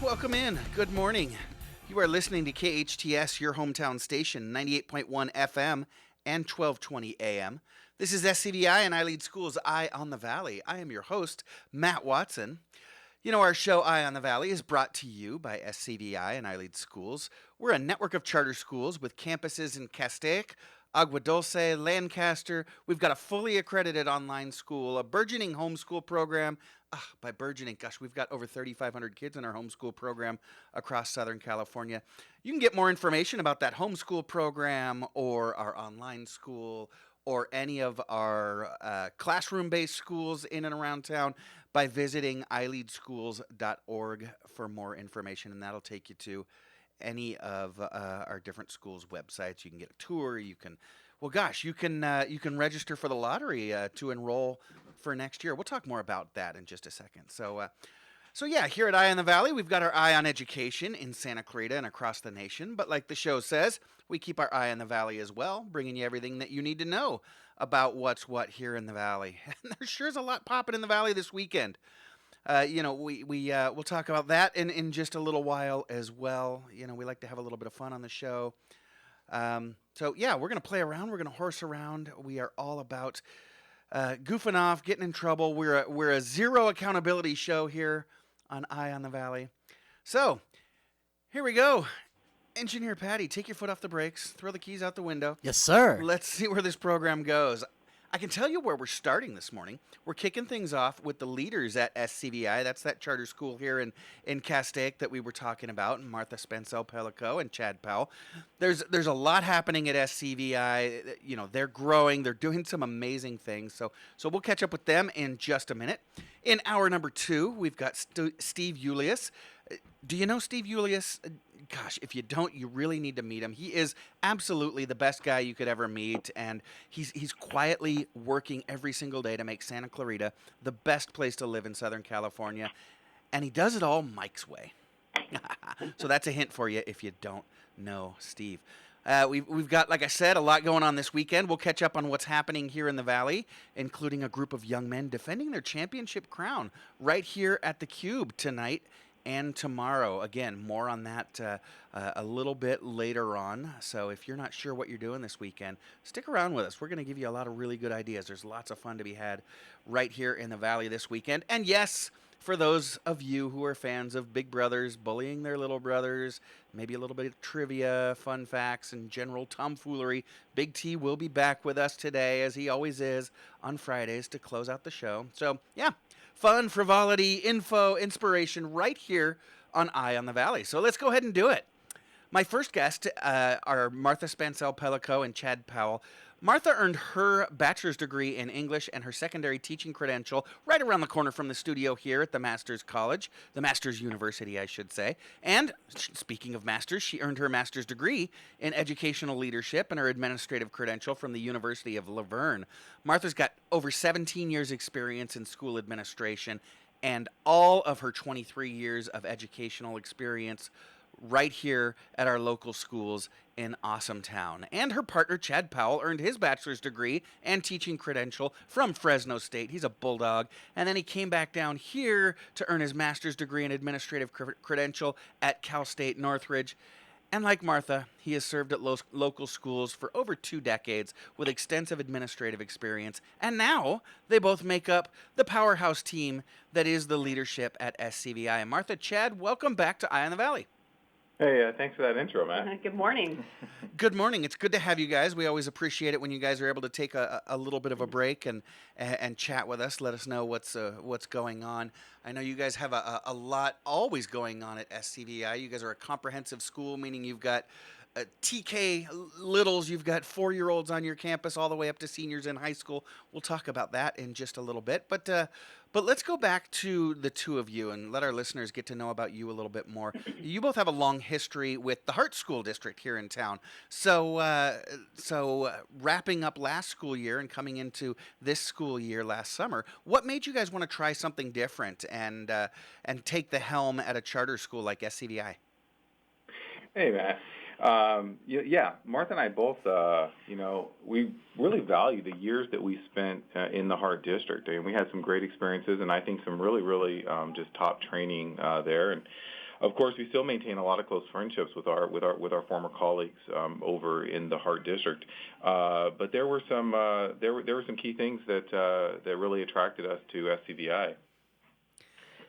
Welcome in. Good morning. You are listening to KHTS, your hometown station, 98.1 FM and 1220 AM. This is SCVi, and I lead schools Eye on the Valley. I am your host, Matt Watson. You know, our show Eye on the Valley is brought to you by SCVi and I Lead Schools. We're a network of charter schools with campuses in Castaic, Agua Dulce, Lancaster. We've got a fully accredited online school, a burgeoning homeschool program. By burgeoning, gosh, we've got over 3,500 kids in our homeschool program across Southern California. You can get more information about that homeschool program or our online school or any of our classroom-based schools in and around town by visiting ileadschools.org for more information, and that'll take you to any of our different schools' websites. You can get a tour. You can, you can register for the lottery to enroll for next year. We'll talk more about that in just a second. So yeah, here at Eye on the Valley, we've got our eye on education in Santa Clarita and across the nation. But like the show says, we keep our eye on the Valley as well, bringing you everything that you need to know about what's what here in the Valley. And there sure is a lot popping in the Valley this weekend. We'll talk about that in just a little while as well. You know, we like to have a little bit of fun on the show. So yeah, we're going to play around. We're going to horse around. We are all about goofing off, getting in trouble. We're a zero accountability show here on Eye on the Valley. So here we go. Engineer Patty, take your foot off the brakes. Throw the keys out the window. Yes, sir. Let's see where this program goes. I can tell you where we're starting this morning. We're kicking things off with the leaders at SCVi. That's that charter school here in Castaic that we were talking about, and Martha Spansel Pelico and Chad Powell. There's a lot happening at SCVi. You know, they're growing. They're doing some amazing things. So we'll catch up with them in just a minute. In hour number 2, we've got Steve Youlios. Do you know Steve Youlios? Gosh, if you don't, you really need to meet him. He is absolutely the best guy you could ever meet, and he's quietly working every single day to make Santa Clarita the best place to live in Southern California, and he does it all Mike's way. So that's a hint for you if you don't know Steve. We've got, like I said, a lot going on this weekend. We'll catch up on what's happening here in the Valley, including a group of young men defending their championship crown right here at the Cube tonight and tomorrow. Again, more on that a little bit later on. So if you're not sure what you're doing this weekend, stick around with us. We're going to give you a lot of really good ideas. There's lots of fun to be had right here in the Valley this weekend. And yes, for those of you who are fans of big brothers bullying their little brothers, maybe a little bit of trivia, fun facts, and general tomfoolery, Big T will be back with us today, as he always is, on Fridays to close out the show. So, yeah, fun, frivolity, info, inspiration right here on Eye on the Valley. So let's go ahead and do it. My first guests are Martha Spansel Pellico and Chad Powell. Martha earned her bachelor's degree in English and her secondary teaching credential right around the corner from the studio here at the Masters College, the Masters University, I should say. And speaking of masters, she earned her master's degree in educational leadership and her administrative credential from the University of Laverne. Martha's got over 17 years experience in school administration and all of her 23 years of educational experience right here at our local schools in Awesome Town. And her partner, Chad Powell, earned his bachelor's degree and teaching credential from Fresno State. He's a bulldog. And then he came back down here to earn his master's degree in administrative credential at Cal State Northridge. And like Martha, he has served at local schools for over 2 decades with extensive administrative experience. And now they both make up the powerhouse team that is the leadership at SCVi. Martha, Chad, welcome back to Eye on the Valley. Hey, thanks for that intro, Matt. Good morning. Good morning. It's good to have you guys. We always appreciate it when you guys are able to take a little bit of a break and chat with us. Let us know what's going on. I know you guys have a lot always going on at SCVi. You guys are a comprehensive school, meaning you've got TK littles, you've got 4-year-olds on your campus all the way up to seniors in high school. We'll talk about that in just a little bit. But let's go back to the two of you and let our listeners get to know about you a little bit more. You both have a long history with the Hart School District here in town. So wrapping up last school year and coming into this school year last summer, what made you guys want to try something different and take the helm at a charter school like SCVi? Hey, Matt. Yeah, Martha and I both, we really value the years that we spent in the Hart District. And we had some great experiences and I think some really, really just top training there. And Of course, we still maintain a lot of close friendships with our former colleagues over in the Hart District. But there were some key things that really attracted us to SCVi.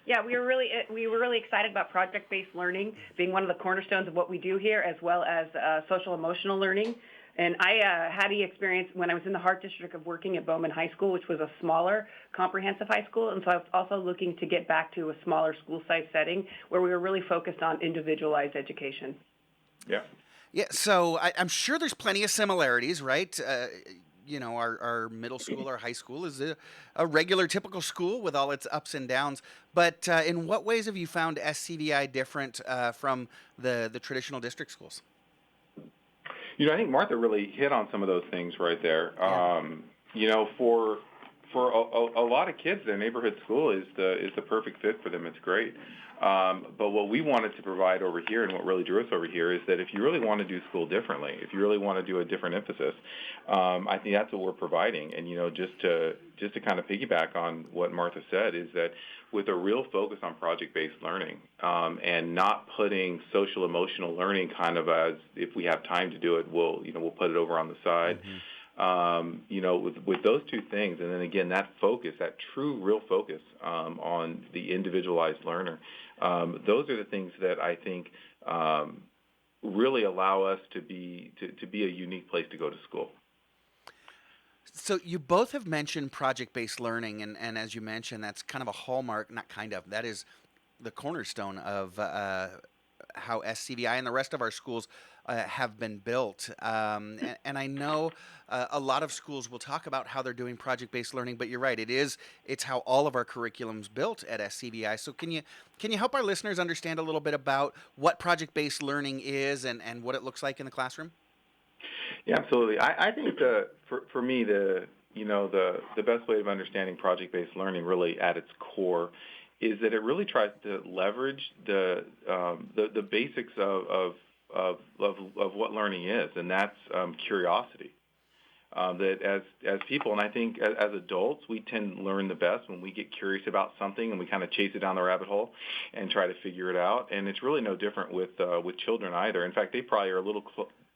Yeah, we were really excited about project-based learning being one of the cornerstones of what we do here, as well as social emotional learning. And I had the experience when I was in the Hart District of working at Bowman High School, which was a smaller, comprehensive high school. And so I was also looking to get back to a smaller school-size setting where we were really focused on individualized education. Yeah. Yeah, so I'm sure there's plenty of similarities, right? Our middle school or high school is a regular, typical school with all its ups and downs. But in what ways have you found SCVi different from the traditional district schools? I think Martha really hit on some of those things right there. Yeah. For a lot of kids, their neighborhood school is the perfect fit for them. It's great. But what we wanted to provide over here, and what really drew us over here, is that if you really want to do school differently, if you really want to do a different emphasis, I think that's what we're providing. And just to kind of piggyback on what Martha said, is that with a real focus on project-based learning and not putting social emotional learning kind of as if we have time to do it, we'll put it over on the side. Mm-hmm. With those two things, and then again that focus, that true real focus on the individualized learner, those are the things that I think really allow us to be a unique place to go to school. So you both have mentioned project-based learning, and as you mentioned, that's kind of a hallmark, not kind of, that is the cornerstone of how SCVi and the rest of our schools have been built. And I know a lot of schools will talk about how they're doing project-based learning, but you're right, it's how all of our curriculum's built at SCVi. So can you help our listeners understand a little bit about what project-based learning is and what it looks like in the classroom? Yeah, absolutely. I think for me the best way of understanding project-based learning really at its core is that it really tries to leverage the basics of what learning is, and that's curiosity. That as people, and I think as adults, we tend to learn the best when we get curious about something and we kind of chase it down the rabbit hole and try to figure it out. And it's really no different with children either. In fact, they probably are a little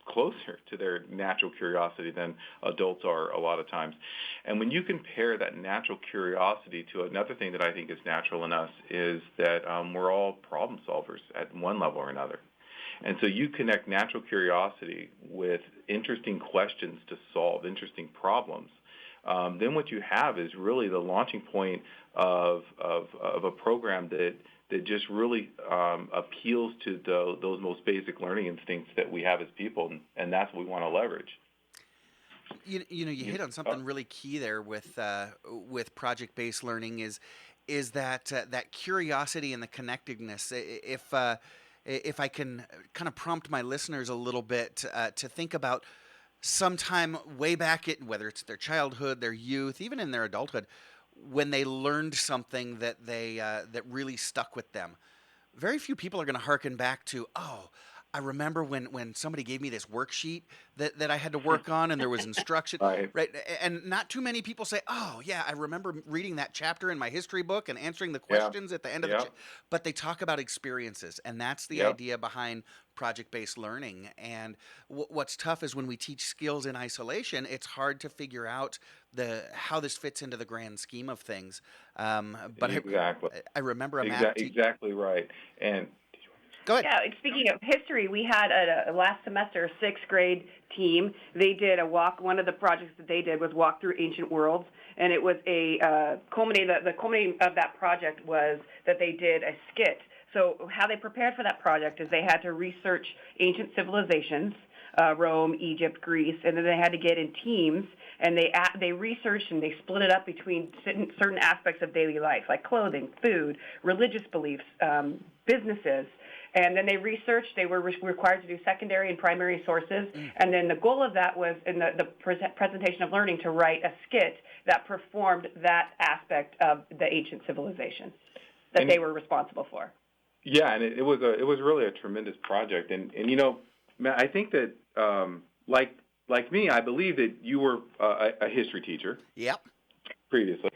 closer to their natural curiosity than adults are a lot of times. And when you compare that natural curiosity to another thing that I think is natural in us is that we're all problem solvers at one level or another. And so you connect natural curiosity with interesting questions to solve, interesting problems. Then what you have is really the launching point of a program that just really appeals to those most basic learning instincts that we have as people, and that's what we want to leverage. You hit on something really key there with project-based learning is that curiosity and the connectedness. If I can kind of prompt my listeners a little bit to think about sometime way back, whether it's their childhood, their youth, even in their adulthood, when they learned something that that really stuck with them. Very few people are going to hearken back to, I remember when somebody gave me this worksheet that I had to work on and there was instruction, right? And not too many people say, oh, yeah, I remember reading that chapter in my history book and answering the questions at the end of the but they talk about experiences, and that's the idea behind project-based learning. And what's tough is when we teach skills in isolation, it's hard to figure out how this fits into the grand scheme of things. But exactly. I remember a math exactly right. And go ahead. Yeah, speaking of history, we had last semester a sixth grade team. They did a walk. One of the projects that they did was walk through ancient worlds, and it was the culminating of that project was that they did a skit. So how they prepared for that project is they had to research ancient civilizations, Rome, Egypt, Greece, and then they had to get in teams, and they researched and they split it up between certain aspects of daily life, like clothing, food, religious beliefs, businesses. And then they researched. They were required to do secondary and primary sources. And then the goal of that was, in the presentation of learning, to write a skit that performed that aspect of the ancient civilization that they were responsible for. Yeah, and it was really a tremendous project. And Matt, I think that like me, I believe that you were a history teacher. Yep. Previously.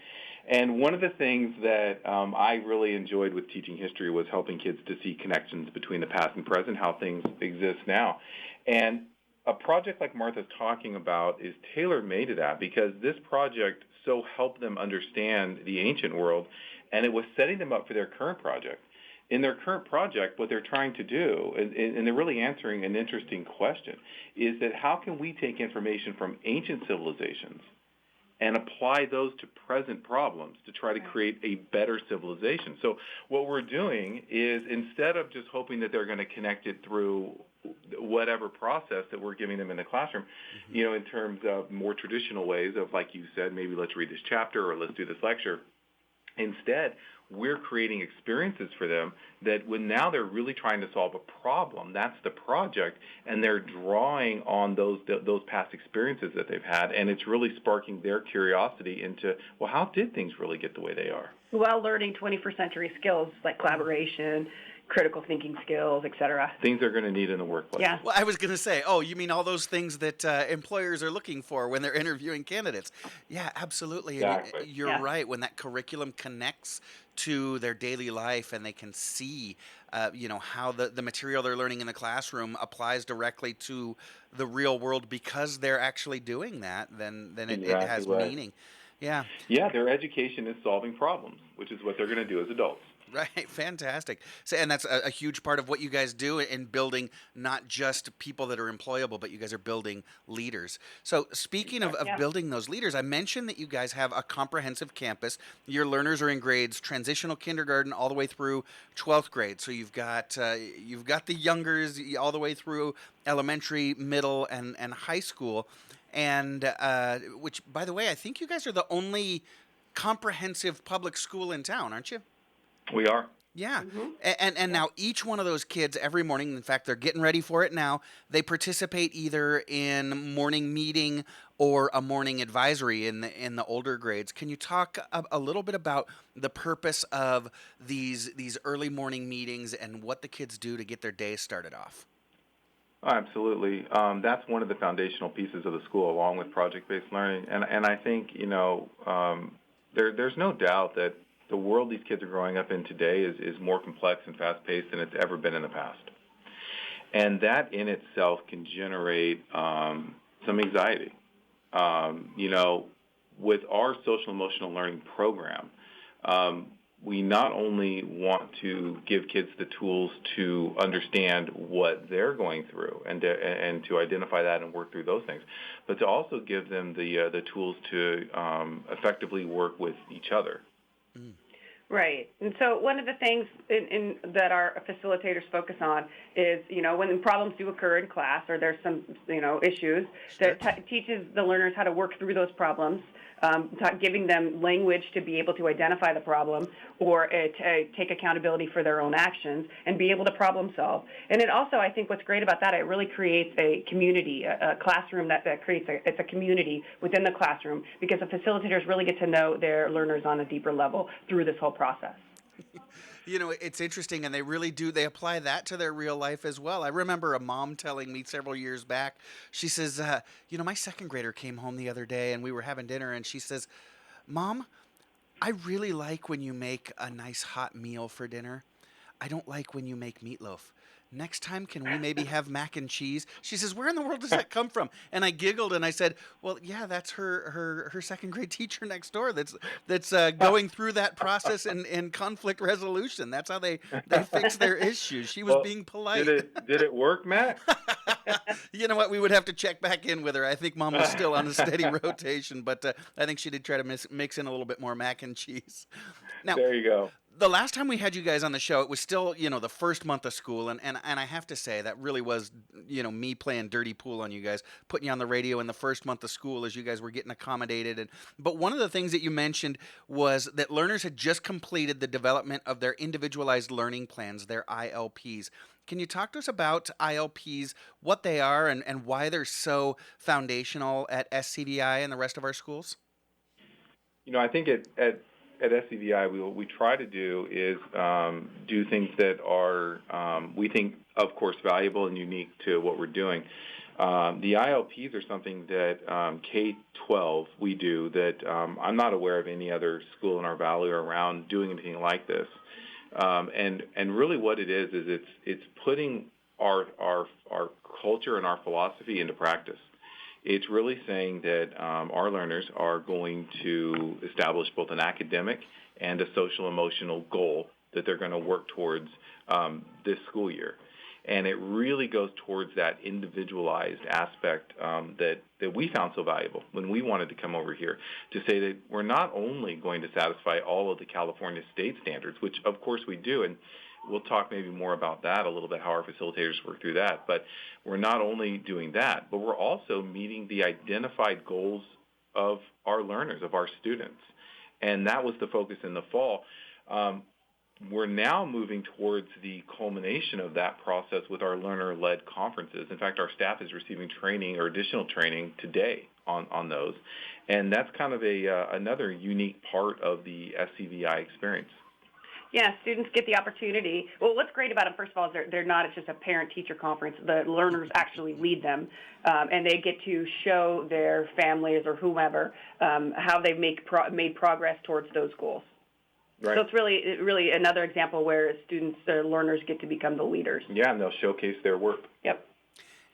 And one of the things that I really enjoyed with teaching history was helping kids to see connections between the past and present, how things exist now. And a project like Martha's talking about is tailor-made to that, because this project so helped them understand the ancient world, and it was setting them up for their current project. In their current project, what they're trying to do, and they're really answering an interesting question, is that how can we take information from ancient civilizations and apply those to present problems to try to create a better civilization? So what we're doing is, instead of just hoping that they're going to connect it through whatever process that we're giving them in the classroom, in terms of more traditional ways of, like you said, maybe let's read this chapter or let's do this lecture. Instead, we're creating experiences for them that when now they're really trying to solve a problem, that's the project, and they're drawing on those past experiences that they've had, and it's really sparking their curiosity into, well, how did things really get the way they are? While learning 21st century skills like collaboration, critical thinking skills, et cetera. Things they're going to need in the workplace. Yeah. Well, I was going to say, oh, you mean all those things that employers are looking for when they're interviewing candidates? Yeah, absolutely. Exactly. And you're right. When that curriculum connects to their daily life and they can see, how the material they're learning in the classroom applies directly to the real world because they're actually doing that, then it has meaning. Yeah. Yeah, their education is solving problems, which is what they're going to do as adults. Right, fantastic. So, and that's a huge part of what you guys do in building not just people that are employable, but you guys are building leaders. So speaking of building those leaders, I mentioned that you guys have a comprehensive campus. Your learners are in grades transitional kindergarten all the way through 12th grade. So you've got the youngers all the way through elementary, middle, and high school. And which, by the way, I think you guys are the only comprehensive public school in town, aren't you? We are. Yeah. And now each one of those kids every morning, in fact, they're getting ready for it now, they participate either in morning meeting or a morning advisory in the older grades. Can you talk a little bit about the purpose of these early morning meetings and what the kids do to get their day started off? Absolutely. That's one of the foundational pieces of the school, along with project-based learning. And I think, there's no doubt that the world these kids are growing up in today is more complex and fast-paced than it's ever been in the past. And that in itself can generate some anxiety. With our social emotional learning program, we not only want to give kids the tools to understand what they're going through and to identify that and work through those things, but to also give them the tools to effectively work with each other. Right. And so one of the things that our facilitators focus on is, when problems do occur in class or there's some, issues, that teaches the learners how to work through those problems, giving them language to be able to identify the problem or to take accountability for their own actions and be able to problem solve. And it also, I think what's great about that, it really creates a community, a classroom that creates it's a community within the classroom, because the facilitators really get to know their learners on a deeper level through this whole process. It's interesting, and they apply that to their real life as well. I remember a mom telling me several years back, she says, my second grader came home the other day and we were having dinner, and she says, Mom, I really like when you make a nice hot meal for dinner. I don't like when you make meatloaf. Next time, can we maybe have mac and cheese? She says, where in the world does that come from? And I giggled and I said, well, yeah, that's her second grade teacher next door that's going through that process and conflict resolution. That's how they fix their issues. She was being polite. Did it work, Matt? You know what? We would have to check back in with her. I think Mom was still on a steady rotation, but I think she did try to mix in a little bit more mac and cheese. Now, there you go. The last time we had you guys on the show, it was still, the first month of school, and I have to say that really was, me playing dirty pool on you guys, putting you on the radio in the first month of school as you guys were getting accommodated. But one of the things that you mentioned was that learners had just completed the development of their individualized learning plans, their ILPs. Can you talk to us about ILPs, what they are, and why they're so foundational at SCVi and the rest of our schools? I think at SCVi, what we try to do is do things that are, we think, of course, valuable and unique to what we're doing. The ILPs are something that K-12 we do that I'm not aware of any other school in our valley or around doing anything like this. And really what it is it's putting our culture and our philosophy into practice. It's really saying that our learners are going to establish both an academic and a social emotional goal that they're going to work towards this school year. And it really goes towards that individualized aspect that we found so valuable when we wanted to come over here, to say that we're not only going to satisfy all of the California state standards, which of course we do, and we'll talk maybe more about that a little bit, how our facilitators work through that, but we're not only doing that, but we're also meeting the identified goals of our learners, of our students. And that was the focus in the fall. We're now moving towards the culmination of that process with our learner-led conferences. In fact, our staff is receiving training or additional training today on those. And that's kind of another unique part of the SCVi experience. Yeah, students get the opportunity. Well, what's great about them, first of all, is they're not just a parent-teacher conference. The learners actually lead them, and they get to show their families or whomever how they've made progress towards those goals. Right. So it's really another example where students or learners get to become the leaders. Yeah, and they'll showcase their work. Yep.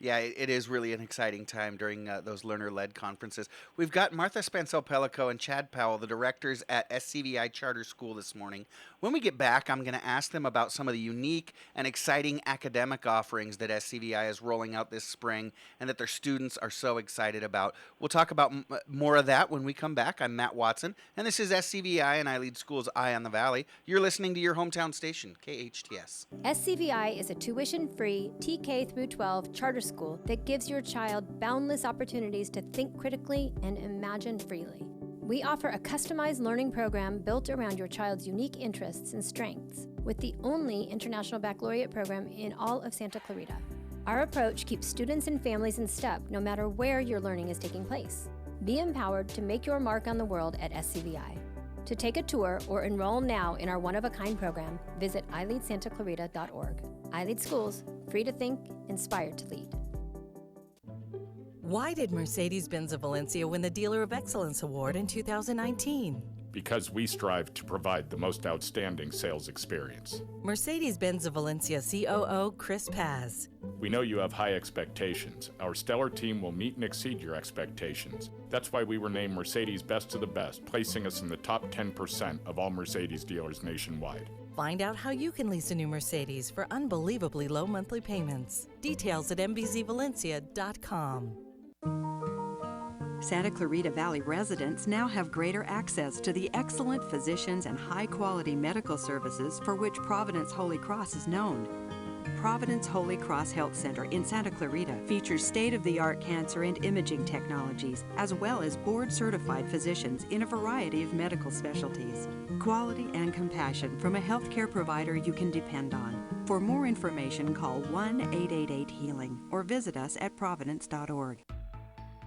Yeah, it is really an exciting time during those learner-led conferences. We've got Martha Spansel Pelico and Chad Powell, the directors at SCVi Charter School this morning. When we get back, I'm going to ask them about some of the unique and exciting academic offerings that SCVi is rolling out this spring and that their students are so excited about. We'll talk about more of that when we come back. I'm Matt Watson, and this is SCVi, and I lead School's Eye on the Valley. You're listening to your hometown station, KHTS. SCVi is a tuition-free TK through 12 charter school that gives your child boundless opportunities to think critically and imagine freely. We offer a customized learning program built around your child's unique interests and strengths, with the only international baccalaureate program in all of Santa Clarita. Our approach keeps students and families in step no matter where your learning is taking place. Be empowered to make your mark on the world at SCVi. To take a tour or enroll now in our one-of-a-kind program, visit ileadsantaclarita.org. iLead Schools, free to think, inspired to lead. Why did Mercedes-Benz of Valencia win the Dealer of Excellence Award in 2019? Because we strive to provide the most outstanding sales experience. Mercedes-Benz of Valencia COO Chris Paz. We know you have high expectations. Our stellar team will meet and exceed your expectations. That's why we were named Mercedes Best of the Best, placing us in the top 10% of all Mercedes dealers nationwide. Find out how you can lease a new Mercedes for unbelievably low monthly payments. Details at mbzvalencia.com. Santa Clarita Valley residents now have greater access to the excellent physicians and high-quality medical services for which Providence Holy Cross is known. Providence Holy Cross Health Center in Santa Clarita features state-of-the-art cancer and imaging technologies, as well as board-certified physicians in a variety of medical specialties. Quality and compassion from a healthcare provider you can depend on. For more information, call 1-888-HEALING or visit us at providence.org.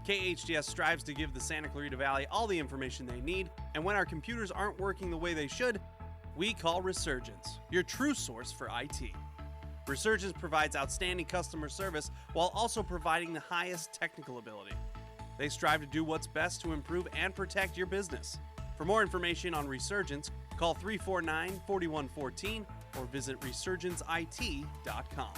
KHTS strives to give the Santa Clarita Valley all the information they need, and when our computers aren't working the way they should, we call Resurgence, your true source for IT. Resurgence provides outstanding customer service while also providing the highest technical ability. They strive to do what's best to improve and protect your business. For more information on Resurgence, call 349-4114 or visit resurgenceit.com.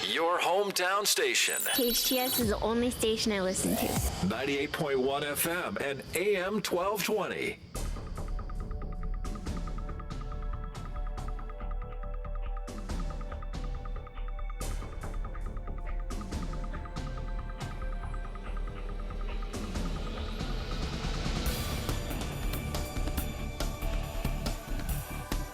Your hometown station. KHTS is the only station I listen to. 98.1 FM and AM 1220.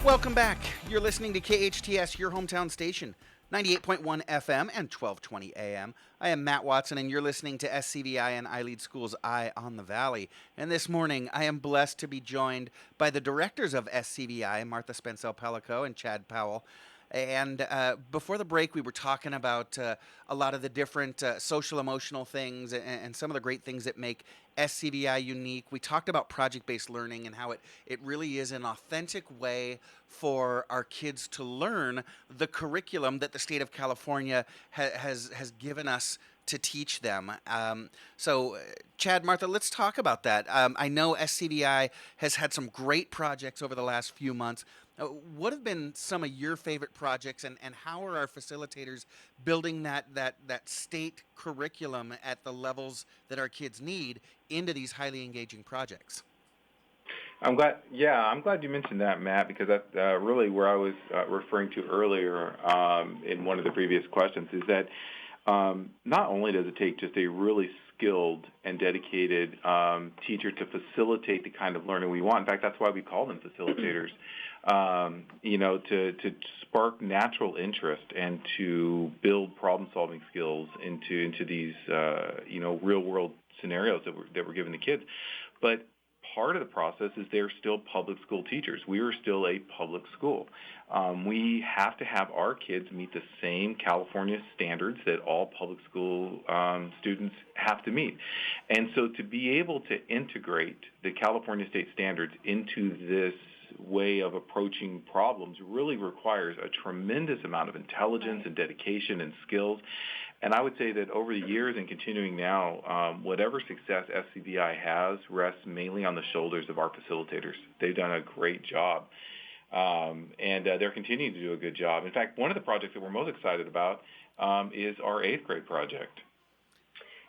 Welcome back. You're listening to KHTS, your hometown station, 98.1 FM and 1220 AM. I am Matt Watson, and you're listening to SCVi and I Lead School's Eye on the Valley. And this morning, I am blessed to be joined by the directors of SCVi, Martha Spansel Pellico and Chad Powell. And before the break, we were talking about a lot of the different social emotional things and some of the great things that make SCVi unique. We talked about project-based learning and how it really is an authentic way for our kids to learn the curriculum that the state of California has given us to teach them. So, Chad, Martha, let's talk about that. I know SCVi has had some great projects over the last few months. What have been some of your favorite projects, and how are our facilitators building that state curriculum at the levels that our kids need into these highly engaging projects? I'm glad you mentioned that, Matt, because that's really where I was referring to earlier in one of the previous questions, is that not only does it take just a really skilled and dedicated teacher to facilitate the kind of learning we want. In fact, that's why we call them facilitators. To spark natural interest and to build problem-solving skills into these real-world scenarios that we're giving the kids. But part of the process is they're still public school teachers. We are still a public school. We have to have our kids meet the same California standards that all public school students have to meet. And so to be able to integrate the California state standards into this way of approaching problems really requires a tremendous amount of intelligence and dedication and skills. And I would say that over the years and continuing now, whatever success SCVi has rests mainly on the shoulders of our facilitators. They've done a great job, and they're continuing to do a good job. In fact, one of the projects that we're most excited about is our 8th grade project.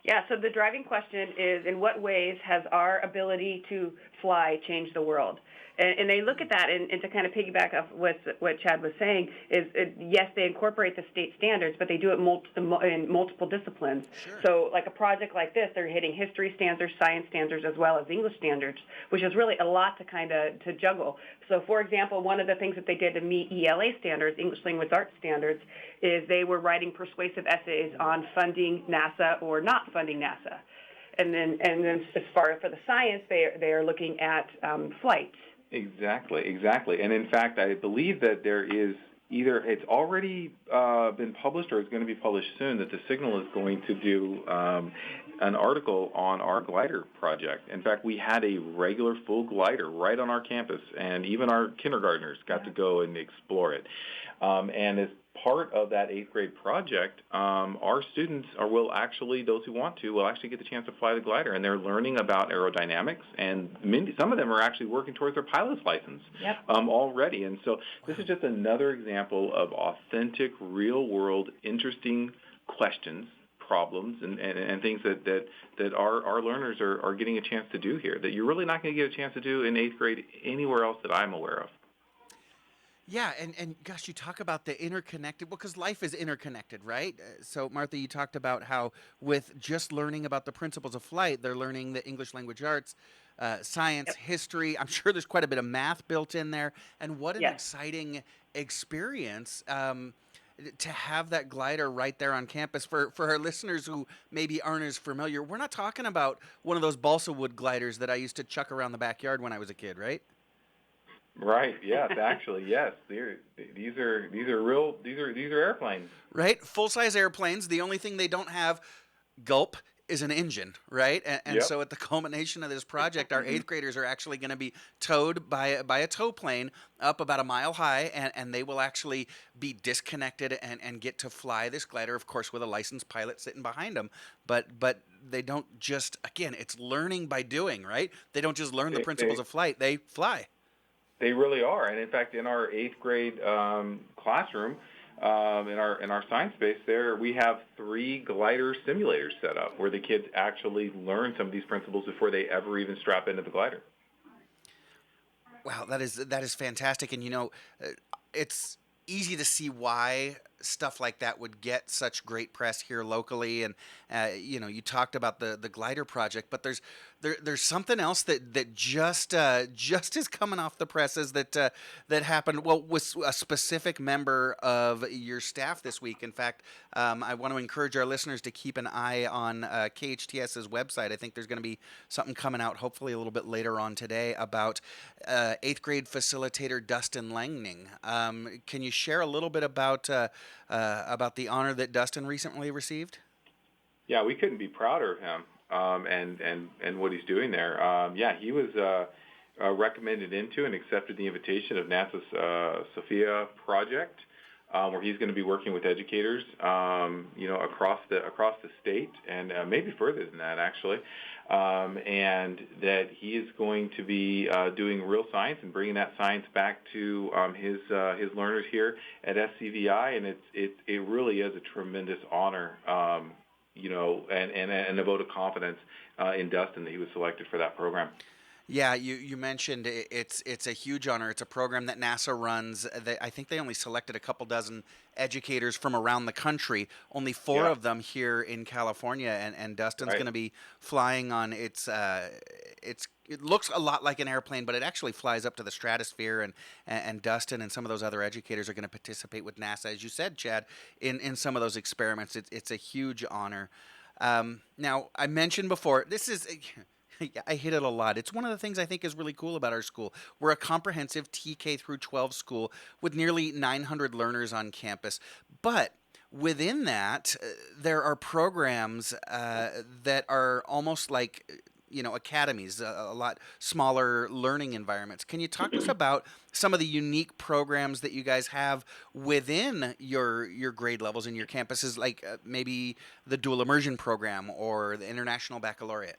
Yeah, so the driving question is, in what ways has our ability to fly changed the world? And they look at that, and to kind of piggyback off what Chad was saying, is yes, they incorporate the state standards, but they do it in multiple disciplines. Sure. So like a project like this, they're hitting history standards, science standards, as well as English standards, which is really a lot to juggle. So for example, one of the things that they did to meet ELA standards, English Language Arts standards, is they were writing persuasive essays on funding NASA or not funding NASA. And then as far for the science, they are looking at flight. Exactly. And in fact, I believe that there is either it's already been published or it's going to be published soon that the Signal is going to do an article on our glider project. In fact, we had a regular full glider right on our campus, and even our kindergartners got to go and explore it. And as part of that 8th grade project, our students will actually, those who want to, will actually get the chance to fly the glider, and they're learning about aerodynamics, and some of them are actually working towards their pilot's license already. And so this is just another example of authentic, real-world, interesting questions, problems, and things that our learners are getting a chance to do here that you're really not going to get a chance to do in 8th grade anywhere else that I'm aware of. Yeah, and gosh, you talk about the interconnected, well, because life is interconnected, right? So, Martha, you talked about how with just learning about the principles of flight, they're learning the English language arts, science, history. I'm sure there's quite a bit of math built in there. And what an exciting experience to have that glider right there on campus. For our listeners who maybe aren't as familiar, we're not talking about one of those balsa wood gliders that I used to chuck around the backyard when I was a kid, right? Right. Yes. Actually, yes. These are airplanes. Right. Full-size airplanes. The only thing they don't have, gulp, is an engine. Right. And so at the culmination of this project, our 8th graders are actually going to be towed by a tow plane up about a mile high, and they will actually be disconnected and get to fly this glider, of course, with a licensed pilot sitting behind them. But they don't just, again, it's learning by doing. Right. They don't just learn the principles of flight. They fly. They really are, and in fact, in our 8th grade classroom, in our science space, there we have 3 glider simulators set up where the kids actually learn some of these principles before they ever even strap into the glider. Wow, that is fantastic, and it's easy to see why stuff like that would get such great press here locally. And you talked about the glider project, but there's something else that just is coming off the presses that happened. Well, with a specific member of your staff this week. In fact, I want to encourage our listeners to keep an eye on KHTS's website. I think there's going to be something coming out hopefully a little bit later on today about 8th grade facilitator Dustin Langning. Can you share a little bit about the honor that Dustin recently received? Yeah, we couldn't be prouder of him and what he's doing there. He was recommended into and accepted the invitation of NASA's SCVi project, where he's going to be working with educators, across the state and maybe further than that, actually. And that he is going to be doing real science and bringing that science back to his learners here at SCVi, and it really is a tremendous honor, and a vote of confidence in Dustin that he was selected for that program. Yeah, you mentioned it's a huge honor. It's a program that NASA runs. I think they only selected a couple dozen educators from around the country, only 4 of them here in California, and Dustin's going to be flying on it looks a lot like an airplane, but it actually flies up to the stratosphere, and Dustin and some of those other educators are going to participate with NASA, as you said, Chad, in some of those experiments. It's a huge honor. Now, I mentioned before, this is... I hit it a lot. It's one of the things I think is really cool about our school. We're a comprehensive TK through 12 school with nearly 900 learners on campus. But within that, there are programs that are almost like, academies, a lot smaller learning environments. Can you talk to us about some of the unique programs that you guys have within your grade levels and your campuses, like maybe the dual immersion program or the International Baccalaureate?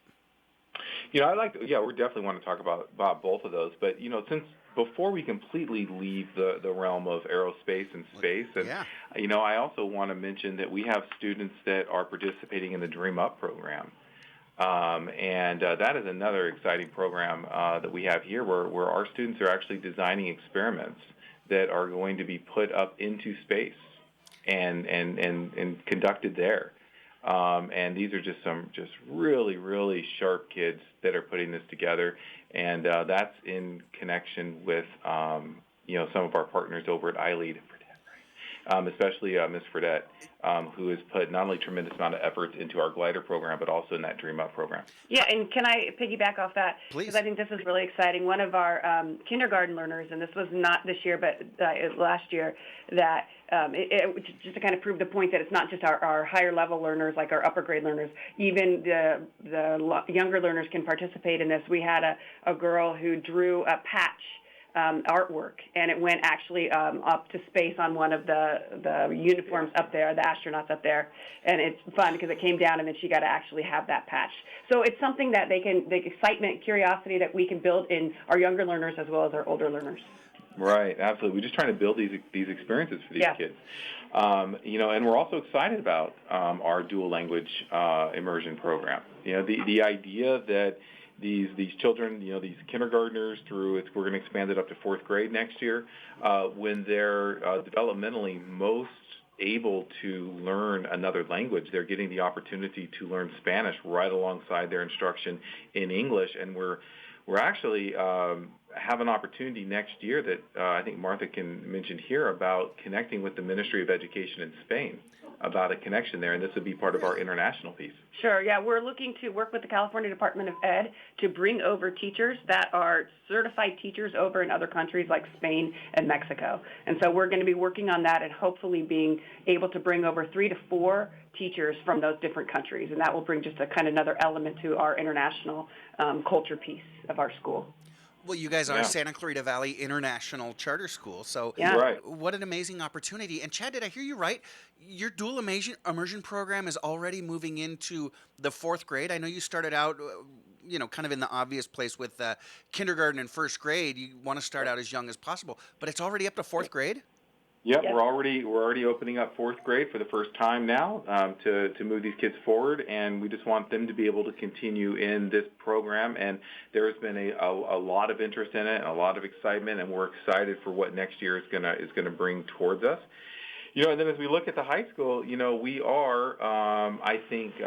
We definitely want to talk about both of those. But, since before we completely leave the realm of aerospace and space, and, I also want to mention that we have students that are participating in the Dream Up program. And that is another exciting program that we have here where our students are actually designing experiments that are going to be put up into space and conducted there. And these are just some really, really sharp kids that are putting this together, and that's in connection with some of our partners over at iLead, especially Ms. Fredette, who has put not only tremendous amount of efforts into our glider program, but also in that Dream Up program. Yeah, and can I piggyback off that? Please. Because I think this is really exciting. One of our kindergarten learners, and this was not this year, but last year, that just to kind of prove the point that it's not just our higher level learners, like our upper grade learners, even the younger learners can participate in this. We had a girl who drew a patch artwork, and it went actually up to space on one of the uniforms up there, the astronauts up there, and it's fun because it came down and then she got to actually have that patch. So it's something that the excitement, curiosity that we can build in our younger learners as well as our older learners. Right, absolutely. We're just trying to build these experiences for these kids. And we're also excited about our dual language immersion program. The idea that these children, these kindergartners we're going to expand it up to 4th grade next year, when they're developmentally most able to learn another language, they're getting the opportunity to learn Spanish right alongside their instruction in English. And we're actually have an opportunity next year that I think Martha can mention here about connecting with the Ministry of Education in Spain about a connection there, and this would be part of our international piece. Sure, yeah. We're looking to work with the California Department of Ed to bring over teachers that are certified teachers over in other countries like Spain and Mexico. And so we're going to be working on that and hopefully being able to bring over 3 to 4 teachers from those different countries. And that will bring just a kind of another element to our international culture piece of our school. Well, you guys are Santa Clarita Valley International Charter School, so what an amazing opportunity. And Chad, did I hear you right? Your dual immersion program is already moving into the 4th grade. I know you started out, kind of in the obvious place with kindergarten and 1st grade. You want to start out as young as possible, but it's already up to 4th grade? Yep, we're already opening up 4th grade for the first time now to move these kids forward, and we just want them to be able to continue in this program. And there has been a lot of interest in it and a lot of excitement, and we're excited for what next year is gonna bring towards us. And then as we look at the high school, we are, I think,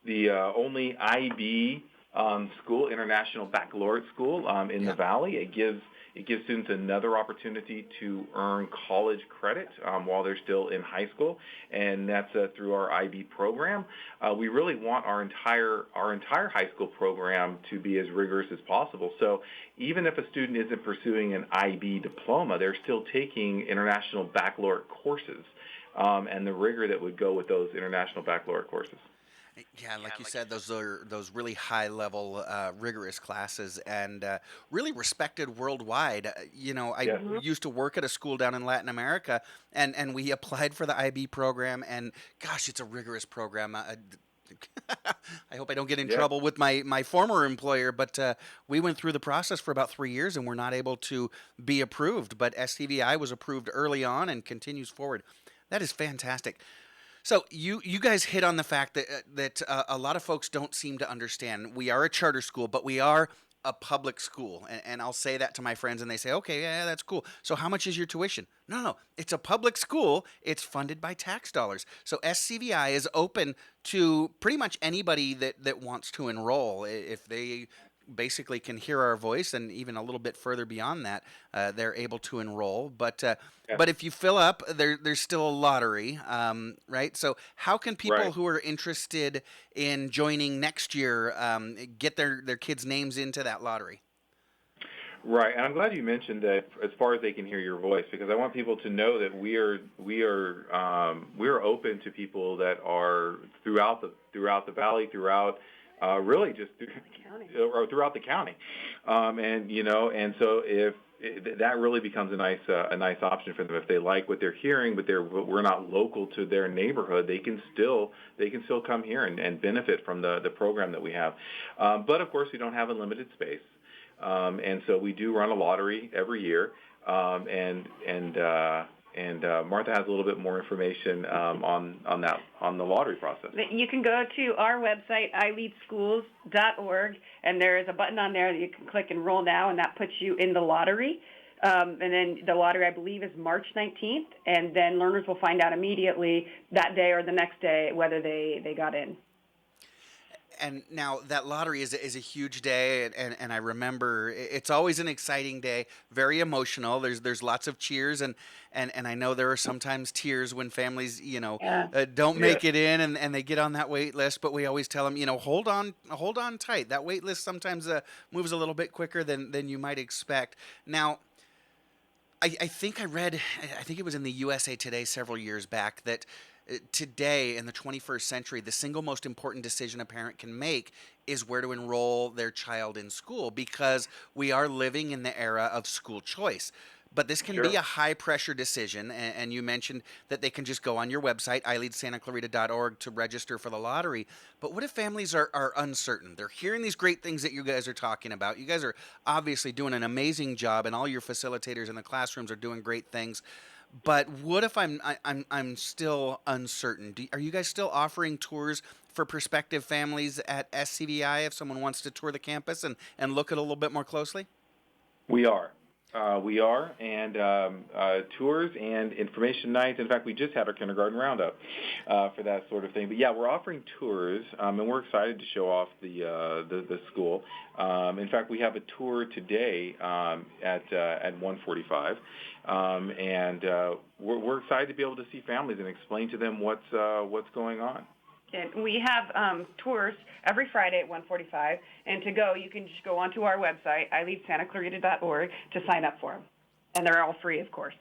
the only IB school, international baccalaureate school in the Valley. It gives students another opportunity to earn college credit while they're still in high school, and that's through our IB program. We really want our entire high school program to be as rigorous as possible. So even if a student isn't pursuing an IB diploma, they're still taking international baccalaureate courses and the rigor that would go with those international baccalaureate courses. Yeah, like you said, those are those really high-level, rigorous classes, and really respected worldwide. I used to work at a school down in Latin America, and we applied for the IB program, and gosh, it's a rigorous program. I hope I don't get in trouble with my former employer, but we went through the process for about 3 years, and we're not able to be approved. But SCVi was approved early on and continues forward. That is fantastic. So you guys hit on the fact that a lot of folks don't seem to understand. We are a charter school, but we are a public school. And I'll say that to my friends, and they say, okay, yeah, that's cool. So how much is your tuition? No, it's a public school. It's funded by tax dollars. So SCVi is open to pretty much anybody that wants to enroll. If they basically can hear our voice, and even a little bit further beyond that, they're able to enroll. But if you fill up, there's still a lottery, right? So how can people who are interested in joining next year get their kids' names into that lottery? Right, and I'm glad you mentioned that as far as they can hear your voice, because I want people to know that we are open to people that are throughout the valley, really just throughout the county, and so if that really becomes a nice option for them if they like what they're hearing, but we're not local to their neighborhood, they can still come here and benefit from the program that we have, but of course we don't have unlimited space, and so we do run a lottery every year, and Martha has a little bit more information on the lottery process. You can go to our website, ileadschools.org, and there is a button on there that you can click Enroll Now, and that puts you in the lottery. And then the lottery, I believe, is March 19th, and then learners will find out immediately that day or the next day whether they got in. And now that lottery is a huge day, and I remember it's always an exciting day, very emotional. There's lots of cheers, and I know there are sometimes tears when families don't make it in and they get on that wait list. But we always tell them, hold on tight. That wait list sometimes moves a little bit quicker than you might expect. Now, I think it was in the USA Today several years back that today in the 21st century, the single most important decision a parent can make is where to enroll their child in school, because we are living in the era of school choice. But this can be a high-pressure decision, and you mentioned that they can just go on your website, ileadsantaclarita.org, to register for the lottery. But what if families are uncertain? They're hearing these great things that you guys are talking about. You guys are obviously doing an amazing job, and all your facilitators in the classrooms are doing great things. But what if I'm still uncertain? Are you guys still offering tours for prospective families at SCVi if someone wants to tour the campus and look at it a little bit more closely? We are, and tours and information nights. In fact, we just had our kindergarten roundup for that sort of thing. But yeah, we're offering tours, and we're excited to show off the school. In fact, we have a tour today at 1:45, and we're excited to be able to see families and explain to them what's going on. And we have tours every Friday at 1:45, and to go, you can just go onto our website, ileadsantaclarita.org, to sign up for them. And they're all free, of course.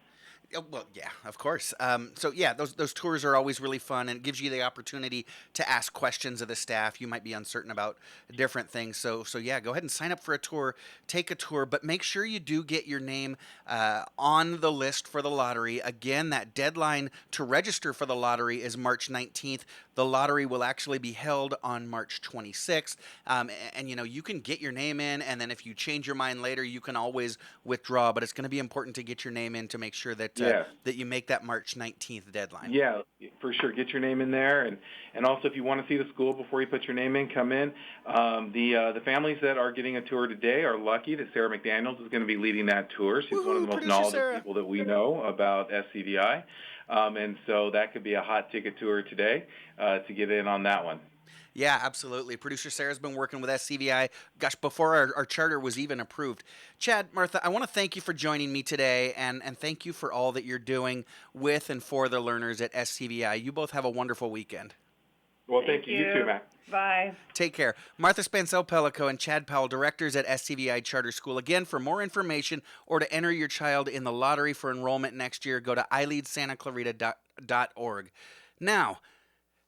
Well, yeah, of course. Those tours are always really fun, and it gives you the opportunity to ask questions of the staff. You might be uncertain about different things. So yeah, go ahead and sign up for a tour, take a tour, but make sure you do get your name on the list for the lottery. Again, that deadline to register for the lottery is March 19th. The lottery will actually be held on March 26th. And you can get your name in, and then if you change your mind later, you can always withdraw. But it's going to be important to get your name in to make sure that Yes. that you make that March 19th deadline. Yeah, for sure. Get your name in there, and also if you want to see the school before you put your name in, come in. The families that are getting a tour today are lucky that Sarah McDaniels is going to be leading that tour. She's one of the most knowledgeable people that we know about SCVi, and so that could be a hot ticket tour today to get in on that one. Yeah, absolutely. Producer Sarah's been working with SCVi, gosh, before our charter was even approved. Chad, Martha, I want to thank you for joining me today, and thank you for all that you're doing with and for the learners at SCVi. You both have a wonderful weekend. Well, thank you. You too, Matt. Bye. Take care. Martha Spansel Pellico and Chad Powell, directors at SCVi Charter School. Again, for more information or to enter your child in the lottery for enrollment next year, go to ileadsantaclarita.org. Now,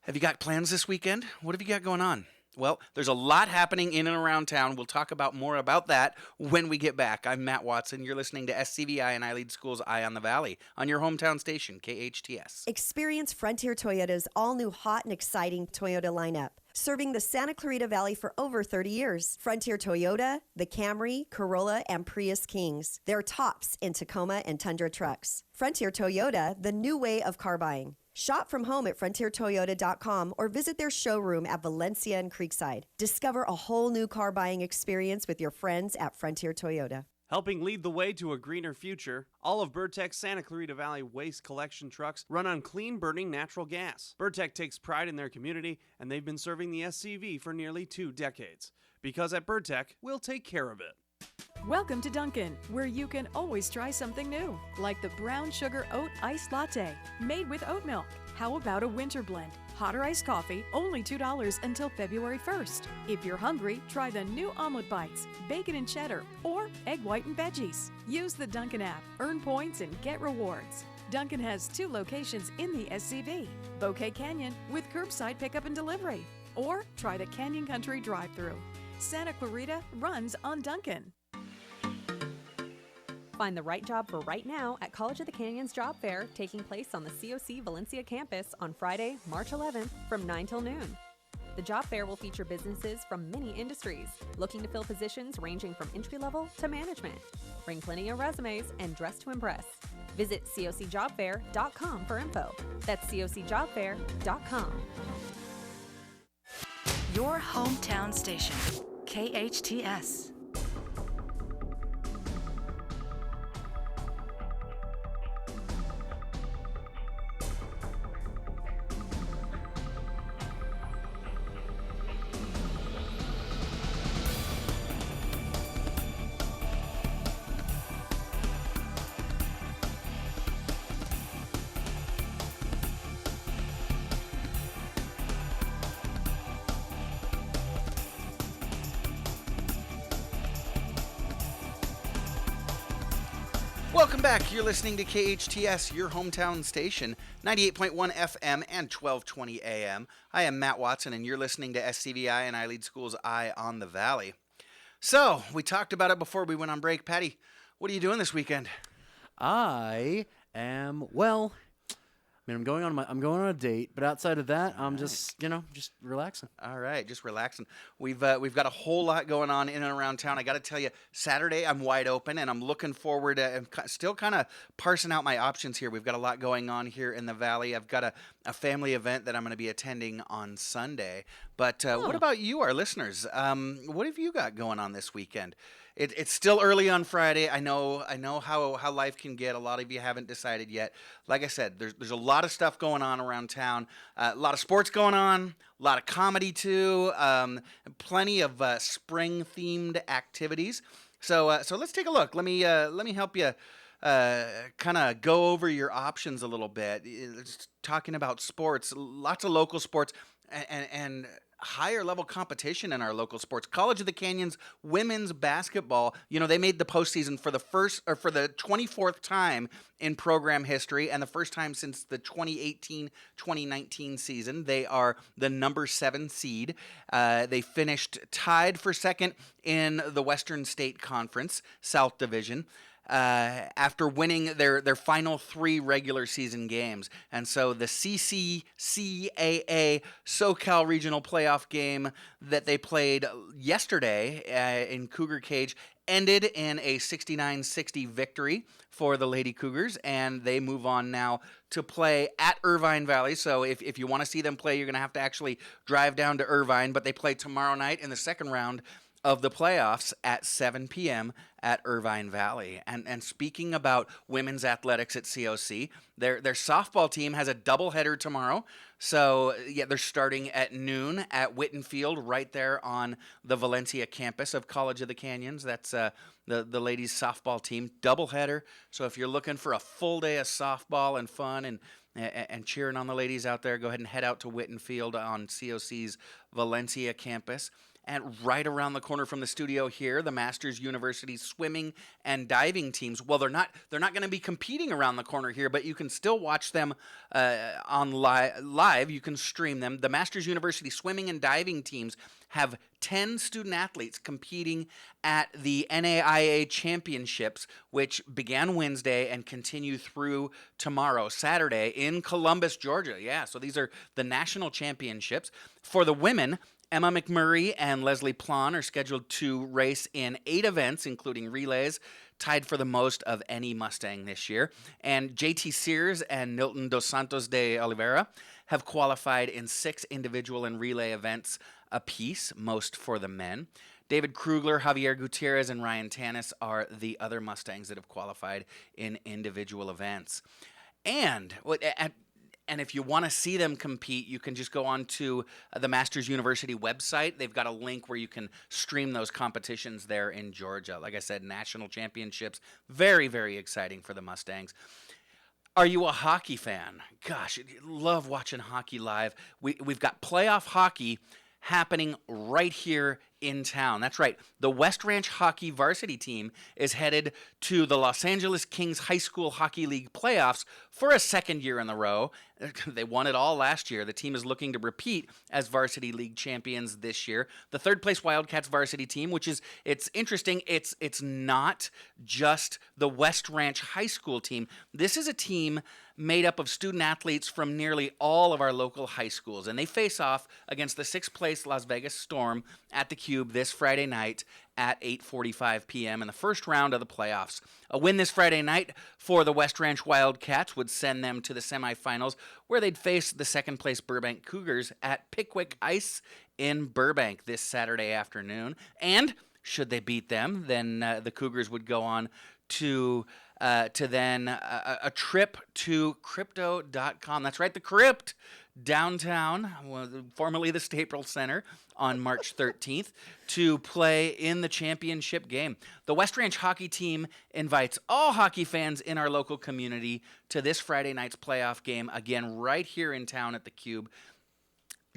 have you got plans this weekend? What have you got going on? Well, there's a lot happening in and around town. We'll talk about more about that when we get back. I'm Matt Watson. You're listening to SCVi and iLead School's Eye on the Valley on your hometown station, KHTS. Experience Frontier Toyota's all-new hot and exciting Toyota lineup. Serving the Santa Clarita Valley for over 30 years. Frontier Toyota, the Camry, Corolla, and Prius Kings. They're tops in Tacoma and Tundra trucks. Frontier Toyota, the new way of car buying. Shop from home at frontiertoyota.com or visit their showroom at Valencia and Creekside. Discover a whole new car buying experience with your friends at Frontier Toyota. Helping lead the way to a greener future, all of Burtek's Santa Clarita Valley waste collection trucks run on clean-burning natural gas. Burtek takes pride in their community, and they've been serving the SCV for nearly 2 decades. Because at Burtek, we'll take care of it. Welcome to Dunkin', where you can always try something new, like the brown sugar oat iced latte, made with oat milk. How about a winter blend? Hot or iced coffee, only $2 until February 1st. If you're hungry, try the new omelet bites, bacon and cheddar, or egg white and veggies. Use the Dunkin' app, earn points, and get rewards. Dunkin' has 2 locations in the SCV, Bouquet Canyon with curbside pickup and delivery, or try the Canyon Country drive-thru. Santa Clarita runs on Dunkin'. Find the right job for right now at College of the Canyons Job Fair, taking place on the COC Valencia campus on Friday, March 11th from 9 till noon. The job fair will feature businesses from many industries looking to fill positions ranging from entry-level to management. Bring plenty of resumes and dress to impress. Visit cocjobfair.com for info. That's cocjobfair.com. Your hometown station, KHTS. Welcome back. You're listening to KHTS, your hometown station, 98.1 FM and 1220 AM. I am Matt Watson, and you're listening to SCVi and iLead School's Eye on the Valley. So, we talked about it before we went on break. Patty, what are you doing this weekend? I am, well, I mean, I'm going on a date, but outside of that, I'm just relaxing. All right, just relaxing. We've got a whole lot going on in and around town. I got to tell you, Saturday I'm wide open, and I'm looking forward to. I'm still kind of parsing out my options here. We've got a lot going on here in the Valley. I've got a family event that I'm going to be attending on Sunday. But what about you, our listeners? What have you got going on this weekend? It's still early on Friday. I know how life can get. A lot of you haven't decided yet. Like I said, there's a lot of stuff going on around town. A lot of sports going on. A lot of comedy too. Plenty of spring-themed activities. So let's take a look. Let me help you kind of go over your options a little bit. It's talking about sports, lots of local sports, and higher level competition in our local sports. College of the Canyons women's basketball, they made the postseason for the 24th time in program history, and the first time since the 2018-2019 season. They are the number 7 seed. They finished tied for second in the Western State Conference South Division. after winning their final 3 regular season games. And so the CCCAA SoCal Regional Playoff game that they played yesterday in Cougar Cage ended in a 69-60 victory for the Lady Cougars, and they move on now to play at Irvine Valley. So if you want to see them play, you're going to have to actually drive down to Irvine, but they play tomorrow night in the second round of the playoffs at 7 p.m. at Irvine Valley. And speaking about women's athletics at COC, their softball team has a doubleheader tomorrow. So, yeah, they're starting at noon at Witten Field right there on the Valencia campus of College of the Canyons. That's the ladies' softball team, doubleheader. So if you're looking for a full day of softball and fun and cheering on the ladies out there, go ahead and head out to Witten Field on COC's Valencia campus. And right around the corner from the studio here, the Masters University swimming and diving teams. Well, they're not going to be competing around the corner here, but you can still watch them on live. You can stream them. The Masters University swimming and diving teams have 10 student athletes competing at the NAIA Championships, which began Wednesday and continue through tomorrow, Saturday, in Columbus, Georgia. Yeah, so these are the national championships. For the women, Emma McMurray and Leslie Plon are scheduled to race in 8 events, including relays, tied for the most of any Mustang this year. And JT Sears and Nilton Dos Santos de Oliveira have qualified in 6 individual and relay events apiece, most for the men. David Krugler, Javier Gutierrez, and Ryan Tanis are the other Mustangs that have qualified in individual events. And if you want to see them compete, you can just go on to the Masters University website. They've got a link where you can stream those competitions there in Georgia. Like I said, national championships. Very, very exciting for the Mustangs. Are you a hockey fan? Gosh, love watching hockey live. We've got playoff hockey happening right here in town. That's right. The West Ranch Hockey varsity team is headed to the Los Angeles Kings High School Hockey League playoffs for a second year in a row. They won it all last year. The team is looking to repeat as varsity league champions this year. The third place Wildcats varsity team, which is, it's interesting, it's not just the West Ranch High School team. This is a team made up of student athletes from nearly all of our local high schools, and they face off against the 6th place Las Vegas Storm at the Cube this Friday night at 8:45 p.m. in the first round of the playoffs. A win this Friday night for the West Ranch Wildcats would send them to the semifinals, where they'd face the 2nd place Burbank Cougars at Pickwick Ice in Burbank this Saturday afternoon. And should they beat them, then the Cougars would go on to then a trip to Crypto.com. That's right, the Crypt, downtown, formerly the Staples Center, on March 13th to play in the championship game. The West Ranch hockey team invites all hockey fans in our local community to this Friday night's playoff game, again right here in town at the Cube,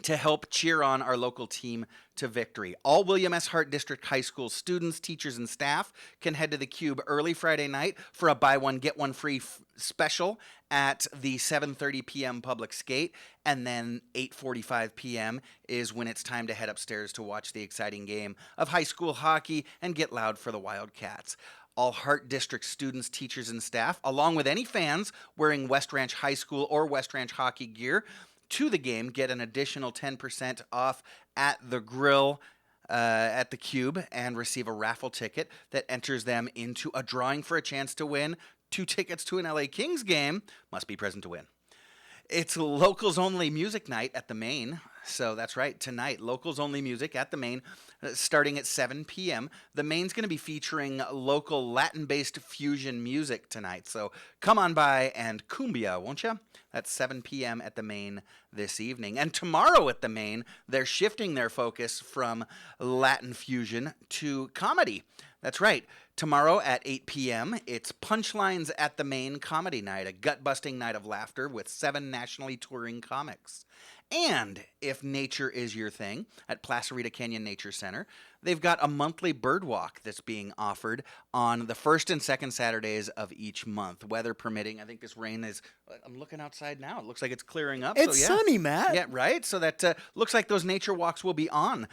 to help cheer on our local team to victory. All William S. Hart District High School students, teachers, and staff can head to the Cube early Friday night for a buy one, get one free special at the 7:30 p.m. public skate, and then 8:45 p.m. is when it's time to head upstairs to watch the exciting game of high school hockey and get loud for the Wildcats. All Hart District students, teachers, and staff, along with any fans wearing West Ranch High School or West Ranch hockey gear to the game, get an additional 10% off at the grill at the Cube and receive a raffle ticket that enters them into a drawing for a chance to win 2 tickets to an LA Kings game. Must be present to win. It's locals only music night at the Main. So that's right, tonight, locals only music at the Main, starting at 7 p.m. The Main's going to be featuring local Latin-based fusion music tonight. So come on by and cumbia, won't you? That's 7 p.m. at the Main this evening. And tomorrow at the Main, they're shifting their focus from Latin fusion to comedy. That's right. Tomorrow at 8 p.m., it's Punchlines at the Main Comedy Night, a gut-busting night of laughter with 7 nationally touring comics. And if nature is your thing, at Placerita Canyon Nature Center, they've got a monthly bird walk that's being offered on the first and second Saturdays of each month, weather permitting. I think this rain is, I'm looking outside now, it looks like it's clearing up. It's so, yeah. sunny, Matt. Yeah, right? So that looks like those nature walks will be on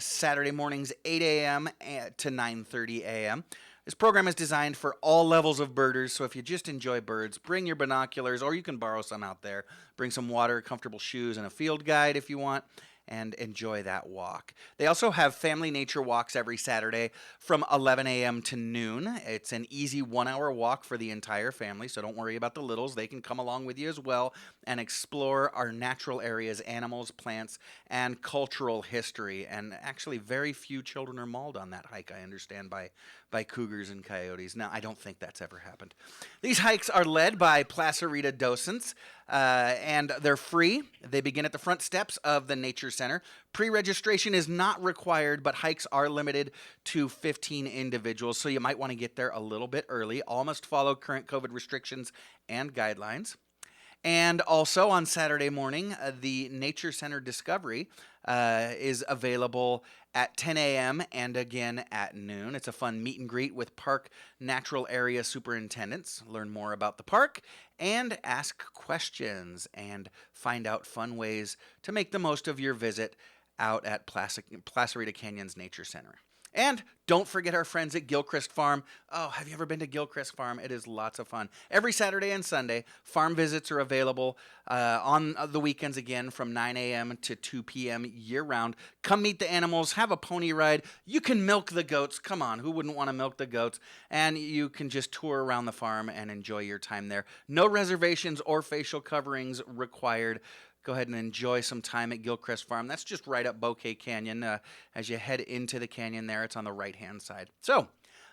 Saturday mornings, 8 a.m. to 9:30 a.m. This program is designed for all levels of birders, so if you just enjoy birds, bring your binoculars, or you can borrow some out there. Bring some water, comfortable shoes, and a field guide if you want, and enjoy that walk. They also have family nature walks every Saturday from 11 a.m. to noon. It's an easy 1-hour walk for the entire family, so don't worry about the littles. They can come along with you as well and explore our natural areas, animals, plants, and cultural history. And actually, very few children are mauled on that hike, I understand, by cougars and coyotes. Now, I don't think that's ever happened. These hikes are led by Placerita docents, and they're free. They begin at the front steps of the Nature Center. Pre-registration is not required, but hikes are limited to 15 individuals, so you might want to get there a little bit early. All must follow current COVID restrictions and guidelines. And also on Saturday morning, the Nature Center Discovery is available at 10 a.m. and again at noon. It's a fun meet and greet with park natural area superintendents. Learn more about the park and ask questions and find out fun ways to make the most of your visit out at Placerita Canyons Nature Center. And don't forget our friends at Gilchrist Farm. Oh, have you ever been to Gilchrist Farm? It is lots of fun. Every Saturday and Sunday, farm visits are available on the weekends again from 9 a.m. to 2 p.m. year-round. Come meet the animals, have a pony ride. You can milk the goats. Come on, who wouldn't want to milk the goats? And you can just tour around the farm and enjoy your time there. No reservations or facial coverings required. Go ahead and enjoy some time at Gilchrist Farm. That's just right up Bouquet Canyon. As you head into the canyon there, it's on the right-hand side. So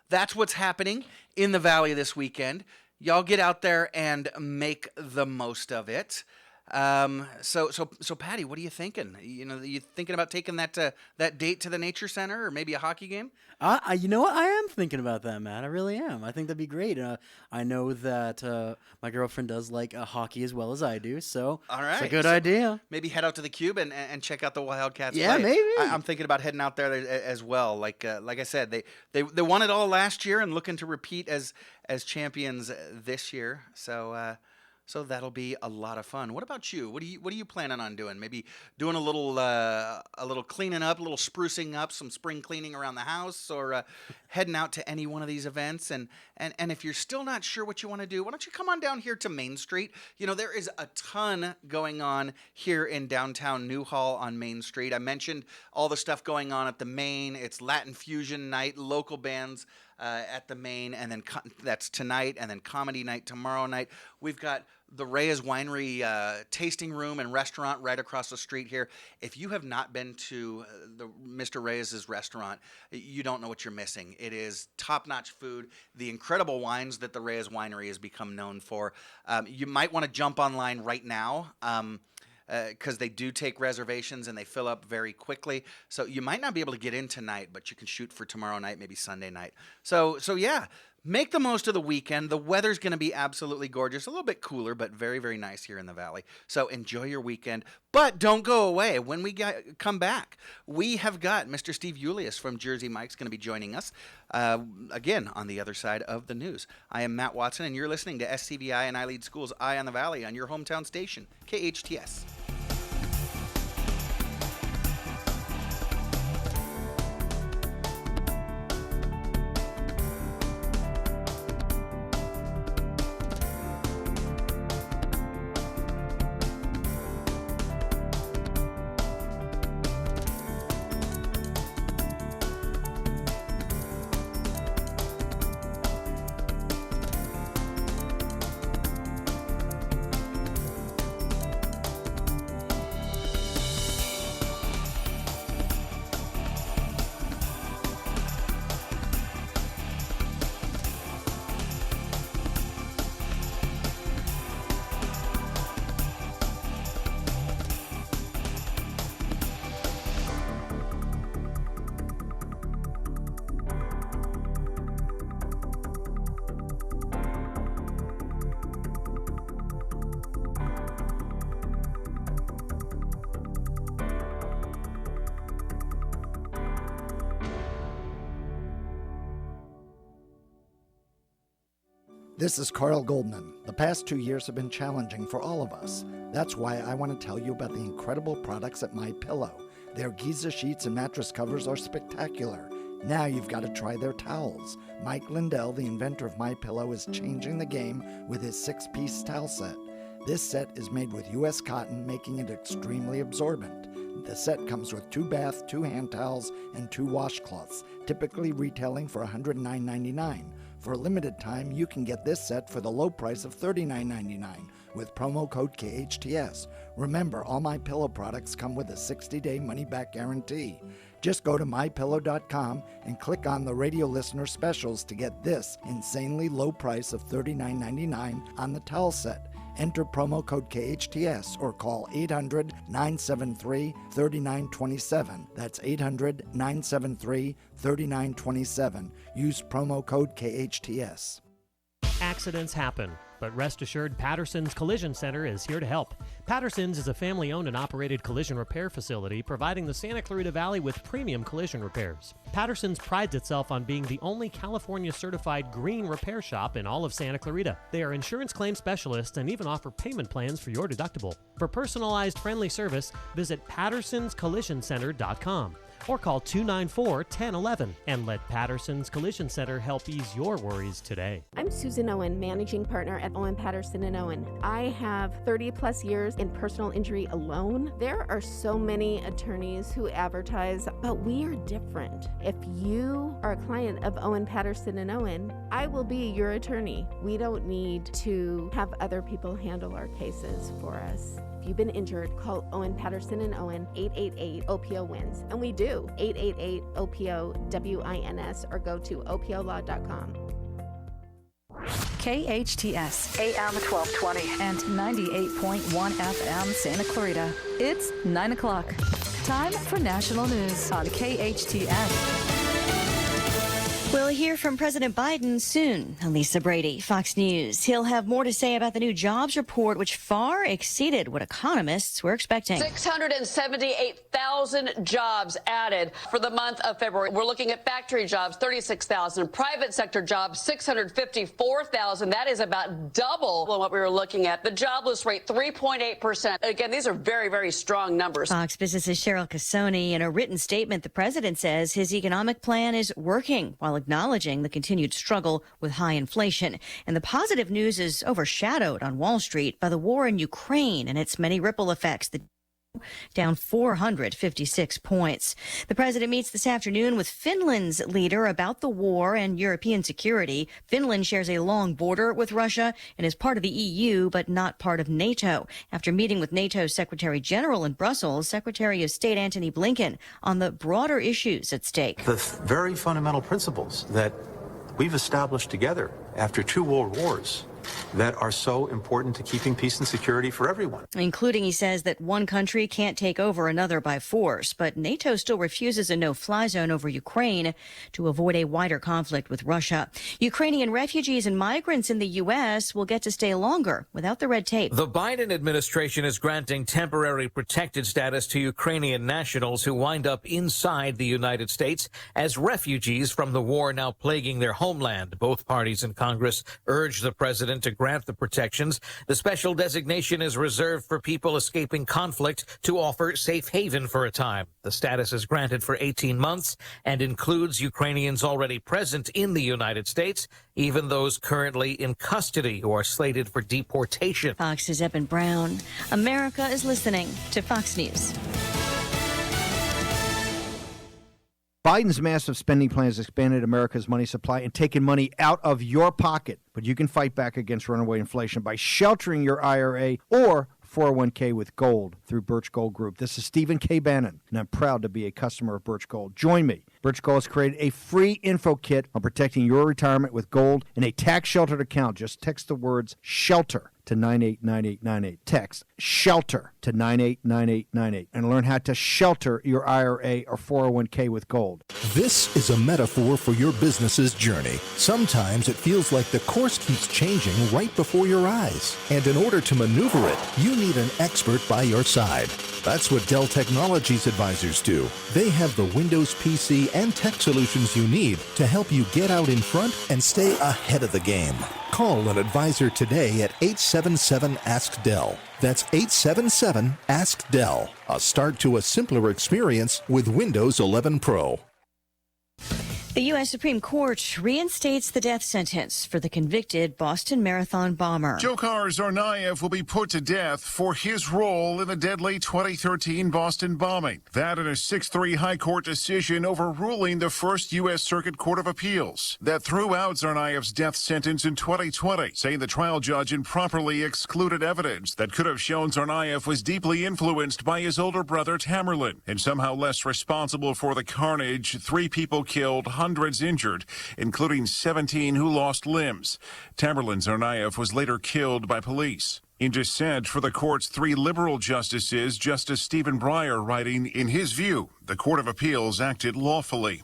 that's what's happening in the valley this weekend. Y'all get out there and make the most of it. So Patty, what are you thinking? You thinking about taking that date to the Nature Center or maybe a hockey game? You know what? I am thinking about that, Matt. I really am. I think that'd be great. I know that my girlfriend does like hockey as well as I do, so all right, it's a good idea. Maybe head out to the Cube and check out the Wildcats. Yeah, play. maybe. I'm thinking about heading out there as well. Like I said, they won it all last year and looking to repeat as champions this year. So that'll be a lot of fun. What about you? What are you planning on doing? Maybe doing a little cleaning up, a little sprucing up, some spring cleaning around the house, or heading out to any one of these events. And if you're still not sure what you want to do, why don't you come on down here to Main Street? There is a ton going on here in downtown Newhall on Main Street. I mentioned all the stuff going on at the Main. It's Latin Fusion Night, local bands at the Main, and then that's tonight, and then comedy night tomorrow night. We've got the Reyes Winery tasting room and restaurant right across the street here. If you have not been to the Mr. Reyes' restaurant, you don't know what you're missing. It is top-notch food, the incredible wines that the Reyes Winery has become known for. You might want to jump online right now. Because they do take reservations and they fill up very quickly. So you might not be able to get in tonight, but you can shoot for tomorrow night, maybe Sunday night. So yeah, make the most of the weekend. The weather's going to be absolutely gorgeous. A little bit cooler, but very, very nice here in the valley. So enjoy your weekend. But don't go away. When we come back, we have got Mr. Steve Youlios from Jersey Mike's going to be joining us again on the other side of the news. I am Matt Watson, and you're listening to SCVi and I Lead Schools Eye on the Valley on your hometown station, KHTS. This is Carl Goldman. The past 2 years have been challenging for all of us. That's why I want to tell you about the incredible products at MyPillow. Their Giza sheets and mattress covers are spectacular, Now you've got to try their towels. Mike Lindell, the inventor of MyPillow, is changing the game with his 6-piece towel set. This set is made with U.S. cotton, making it extremely absorbent. The set comes with 2 bath, 2 hand towels, and 2 washcloths, typically retailing for $109.99. For a limited time, you can get this set for the low price of $39.99 with promo code KHTS. Remember, all MyPillow products come with a 60-day money-back guarantee. Just go to MyPillow.com and click on the radio listener specials to get this insanely low price of $39.99 on the towel set. Enter promo code KHTS or call 800-973-3927. That's 800-973-3927. Use promo code KHTS. Accidents happen, but rest assured Patterson's Collision Center is here to help. Patterson's is a family-owned and operated collision repair facility providing the Santa Clarita Valley with premium collision repairs. Patterson's prides itself on being the only California-certified green repair shop in all of Santa Clarita. They are insurance claim specialists and even offer payment plans for your deductible. For personalized, friendly service, visit pattersonscollisioncenter.com. or call 294-1011 and let Patterson's Collision Center help ease your worries today. I'm Susan Owen, managing partner at Owen Patterson & Owen. I have 30 plus years in personal injury alone. There are so many attorneys who advertise, but we are different. If you are a client of Owen Patterson & Owen, I will be your attorney. We don't need to have other people handle our cases for us. If you've been injured, call Owen Patterson & Owen, 888-OPO-WINS. And we do, 888-OPO-WINS, or go to opolaw.com. KHTS, AM 1220 and 98.1 FM Santa Clarita. It's 9 o'clock. Time for national news on KHTS. We'll hear from President Biden soon. Lisa Brady, Fox News. He'll have more to say about the new jobs report, which far exceeded what economists were expecting. 678,000 jobs added for the month of February. We're looking at factory jobs, 36,000, private sector jobs, 654,000. That is about double what we were looking at. The jobless rate, 3.8%. Again, these are very, very strong numbers. Fox Business's Cheryl Casoni. In a written statement, the president says his economic plan is working while acknowledging the continued struggle with high inflation. And the positive news is overshadowed on Wall Street by the war in Ukraine and its many ripple effects. The down 456 points. The president meets this afternoon with Finland's leader about the war and European security. Finland shares a long border with Russia and is part of the EU, but not part of NATO. After meeting with NATO's Secretary General in Brussels, Secretary of State Antony Blinken on the broader issues at stake. The very fundamental principles that we've established together after 2 world wars that are so important to keeping peace and security for everyone. Including, he says, that one country can't take over another by force, but NATO still refuses a no-fly zone over Ukraine to avoid a wider conflict with Russia. Ukrainian refugees and migrants in the U.S. will get to stay longer without the red tape. The Biden administration is granting temporary protected status to Ukrainian nationals who wind up inside the United States as refugees from the war now plaguing their homeland. Both parties in Congress urge the president to grant the protections. The special designation is reserved for people escaping conflict to offer safe haven for a time. The status is granted for 18 months and includes Ukrainians already present in the United States, even those currently in custody who are slated for deportation. Fox's Eben Brown. America is listening to Fox News. Biden's massive spending plan has expanded America's money supply and taken money out of your pocket. But you can fight back against runaway inflation by sheltering your IRA or 401k with gold through Birch Gold Group. This is Stephen K. Bannon, and I'm proud to be a customer of Birch Gold. Join me. Birch Gold has created a free info kit on protecting your retirement with gold in a tax-sheltered account. Just text the words SHELTER to 989898. Text SHELTER to 989898 and learn how to shelter your IRA or 401k with gold. This is a metaphor for your business's journey. Sometimes it feels like the course keeps changing right before your eyes. And in order to maneuver it, you need an expert by your side. That's what Dell Technologies advisors do. They have the Windows PC and tech solutions you need to help you get out in front and stay ahead of the game. Call an advisor today at 877-ASK-DELL. That's 877-ASK-DELL. A start to a simpler experience with Windows 11 Pro. The U.S. Supreme Court reinstates the death sentence for the convicted Boston Marathon bomber. Dzhokhar Tsarnaev will be put to death for his role in the deadly 2013 Boston bombing. That in a 6-3 High Court decision overruling the first U.S. Circuit Court of Appeals that threw out Tsarnaev's death sentence in 2020, saying the trial judge improperly excluded evidence that could have shown Tsarnaev was deeply influenced by his older brother Tamerlan and somehow less responsible for the carnage. 3 people killed, hundreds injured, including 17 who lost limbs. Tamerlan Tsarnaev was later killed by police. In dissent for the court's 3 liberal justices, Justice Stephen Breyer writing, in his view, the Court of Appeals acted lawfully.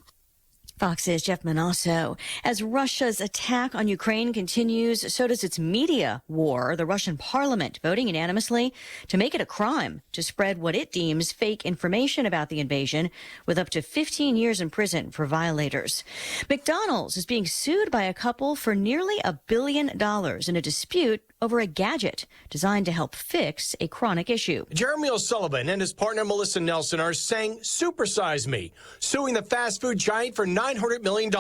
Fox's Jeff Manasso. As Russia's attack on Ukraine continues, so does its media war. The Russian parliament voting unanimously to make it a crime to spread what it deems fake information about the invasion, with up to 15 years in prison for violators. McDonald's is being sued by a couple for nearly $1 billion in a dispute over a gadget designed to help fix a chronic issue. Jeremy O'Sullivan and his partner Melissa Nelson are saying supersize me, suing the fast food giant for $900 million.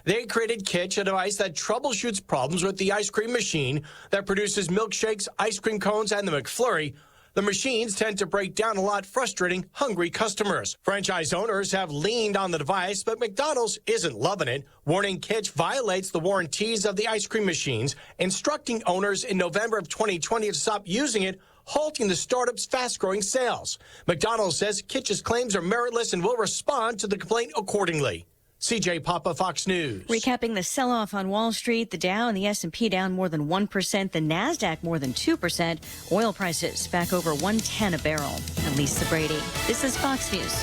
They created Kitch, a device that troubleshoots problems with the ice cream machine that produces milkshakes, ice cream cones, and the McFlurry. The machines tend to break down a lot, frustrating hungry customers. Franchise owners have leaned on the device, but McDonald's isn't loving it, warning Kitch violates the warranties of the ice cream machines, instructing owners in November of 2020 to stop using it, halting the startup's fast-growing sales. McDonald's says Kitch's claims are meritless and will respond to the complaint accordingly. CJ Papa, Fox News. Recapping the sell-off on Wall Street, the Dow and the S&P down more than 1%, the NASDAQ more than 2%, oil prices back over $110 a barrel. I'm Lisa Brady. This is Fox News.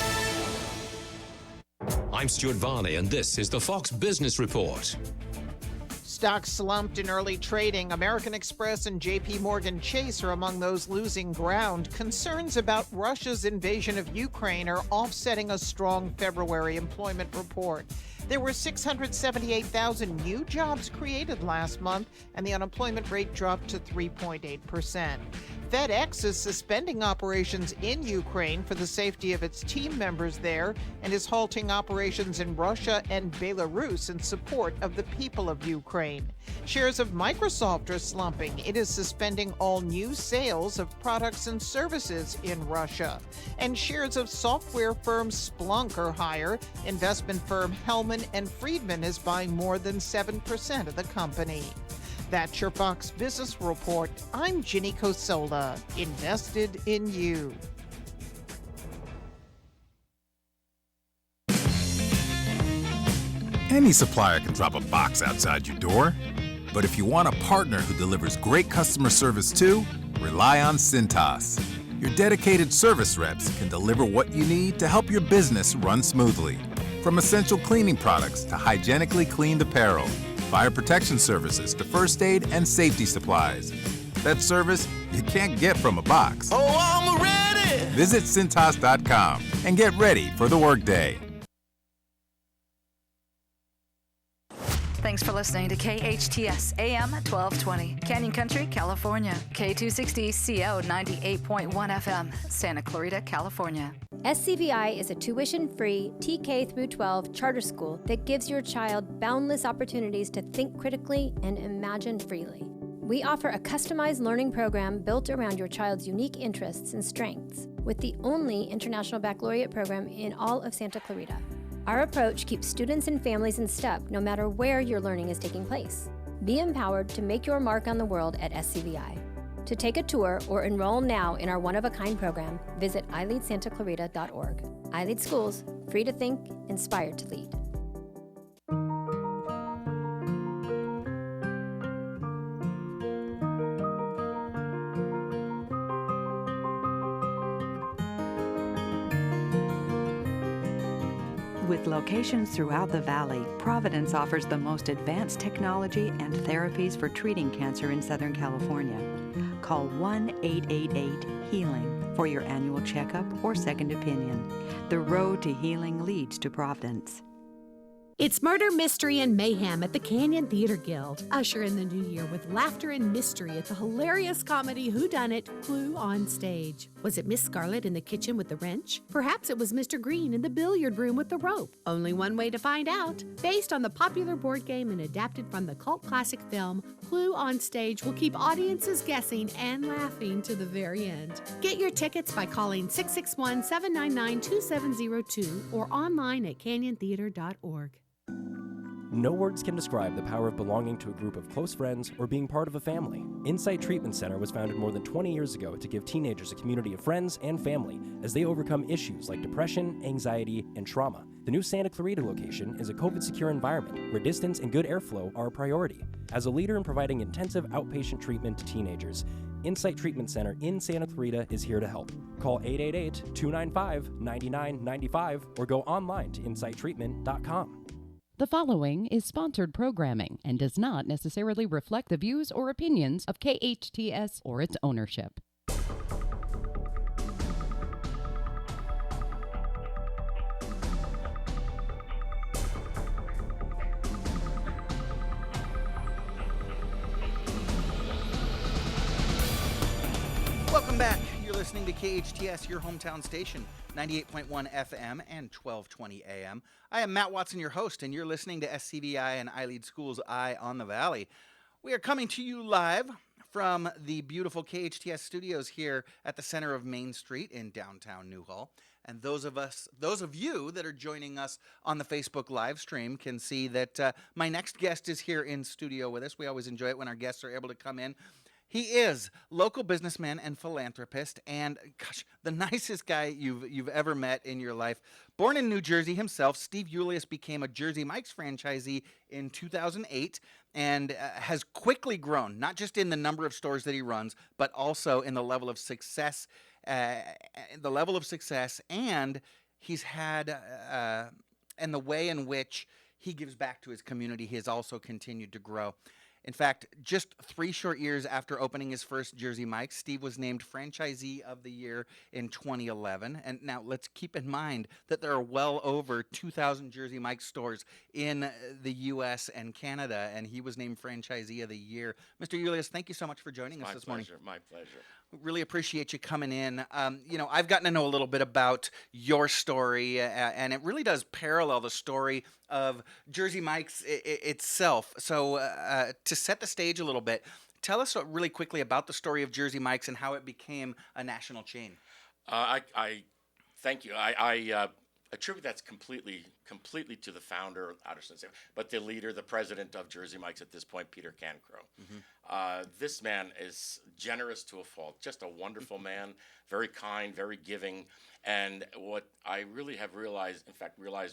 I'm Stuart Varney, and this is the Fox Business Report. Stocks slumped in early trading. American Express and J.P. Morgan Chase are among those losing ground. Concerns about Russia's invasion of Ukraine are offsetting a strong February employment report. There were 678,000 new jobs created last month, and the unemployment rate dropped to 3.8%. FedEx is suspending operations in Ukraine for the safety of its team members there and is halting operations in Russia and Belarus in support of the people of Ukraine. Shares of Microsoft are slumping. It is suspending all new sales of products and services in Russia. And shares of software firm Splunk are higher. Investment firm Hellman and Friedman is buying more than 7% of the company. That's your Fox Business Report. I'm Ginny Cosola, invested in you. Any supplier can drop a box outside your door. But if you want a partner who delivers great customer service too, rely on Cintas. Your dedicated service reps can deliver what you need to help your business run smoothly. From essential cleaning products to hygienically cleaned apparel, fire protection services to first aid and safety supplies. That service you can't get from a box. Oh, I'm ready! Visit Cintas.com and get ready for the workday. Thanks for listening to KHTS AM 1220, Canyon Country, California. K260 CO 98.1 FM, Santa Clarita, California. SCVi is a tuition-free TK through 12 charter school that gives your child boundless opportunities to think critically and imagine freely. We offer a customized learning program built around your child's unique interests and strengths, with the only international baccalaureate program in all of Santa Clarita. Our approach keeps students and families in step no matter where your learning is taking place. Be empowered to make your mark on the world at SCVi. To take a tour or enroll now in our one-of-a-kind program, visit ileadsantaclarita.org. iLead Schools, free to think, inspired to lead. With locations throughout the valley, Providence offers the most advanced technology and therapies for treating cancer in Southern California. Call 1-888-HEALING for your annual checkup or second opinion. The road to healing leads to Providence. It's murder, mystery, and mayhem at the Canyon Theater Guild. Usher in the new year with laughter and mystery at the hilarious comedy Whodunit, Clue on Stage. Was it Miss Scarlet in the kitchen with the wrench? Perhaps it was Mr. Green in the billiard room with the rope. Only one way to find out. Based on the popular board game and adapted from the cult classic film, Clue on Stage will keep audiences guessing and laughing to the very end. Get your tickets by calling 661-799-2702 or online at canyontheater.org. No words can describe the power of belonging to a group of close friends or being part of a family. Insight Treatment Center was founded more than 20 years ago to give teenagers a community of friends and family as they overcome issues like depression, anxiety, and trauma. The new Santa Clarita location is a COVID-secure environment where distance and good airflow are a priority. As a leader in providing intensive outpatient treatment to teenagers, Insight Treatment Center in Santa Clarita is here to help. Call 888-295-9995 or go online to insighttreatment.com. The following is sponsored programming and does not necessarily reflect the views or opinions of KHTS or its ownership. Welcome back. You're listening to KHTS, your hometown station, 98.1 FM and 1220 AM. I am Matt Watson, your host, and you're listening to SCVi and I Lead Schools Eye on the Valley. We are coming to you live from the beautiful KHTS studios here at the center of Main Street in downtown Newhall. And those of you that are joining us on the Facebook live stream can see that my next guest is here in studio with us. We always enjoy it when our guests are able to come in. He is local businessman and philanthropist, and gosh, the nicest guy you've ever met in your life. Born in New Jersey himself, Steve Youlios became a Jersey Mike's franchisee in 2008 and has quickly grown, not just in the number of stores that he runs, but also in the level of success. And he's had and the way in which he gives back to his community has also continued to grow. In fact, just 3 short years after opening his first Jersey Mike's, Steve was named Franchisee of the Year in 2011. And now let's keep in mind that there are well over 2,000 Jersey Mike's stores in the U.S. and Canada, and he was named Franchisee of the Year. Mr. Julius, thank you so much for joining us this morning. My pleasure. Really appreciate you coming in. I've gotten to know a little bit about your story, and it really does parallel the story of Jersey Mike's itself. So to set the stage a little bit, tell us really quickly about the story of Jersey Mike's and how it became a national chain. I thank you. I attribute that's completely to the founder, but the leader, the president of Jersey Mike's at this point, Peter Cancro. Mm-hmm. This man is generous to a fault, just a wonderful man, very kind, very giving. And what I really have realized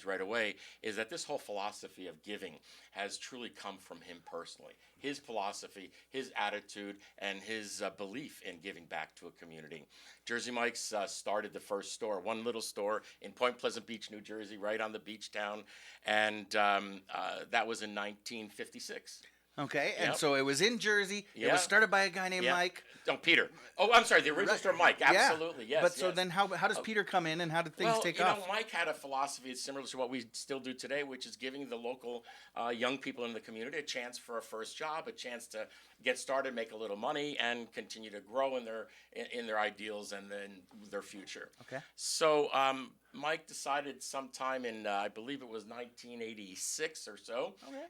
right away, is that this whole philosophy of giving has truly come from him personally. His philosophy, his attitude, and his belief in giving back to a community. Jersey Mike's started the first store, one little store in Point Pleasant Beach, New Jersey, right on the beach town, and that was in 1956. Okay, and Yep. so it was in Jersey. Yeah. It was started by a guy named Yeah. Mike. Oh, Peter. Oh, I'm sorry, the original store, Mike. Absolutely, Yeah. yes. But so yes. then how does Peter come in and how did things take off? Mike had a philosophy that's similar to what we still do today, which is giving the local young people in the community a chance for a first job, a chance to get started, make a little money, and continue to grow in their ideals and then their future. Okay. So Mike decided sometime in, I believe it was 1986 or so. Okay.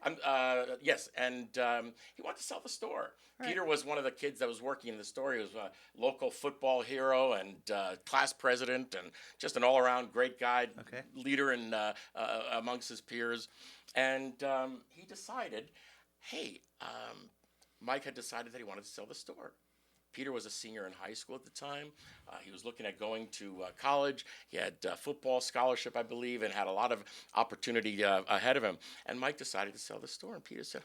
Yes, and he wanted to sell the store. Right. Peter was one of the kids that was working in the store. He was a local football hero and class president and just an all-around great guy, leader in, amongst his peers. And he decided, Mike had decided that he wanted to sell the store. Peter was a senior in high school at the time. He was looking at going to college. He had football scholarship, I believe, and had a lot of opportunity ahead of him. And Mike decided to sell the store. And Peter said,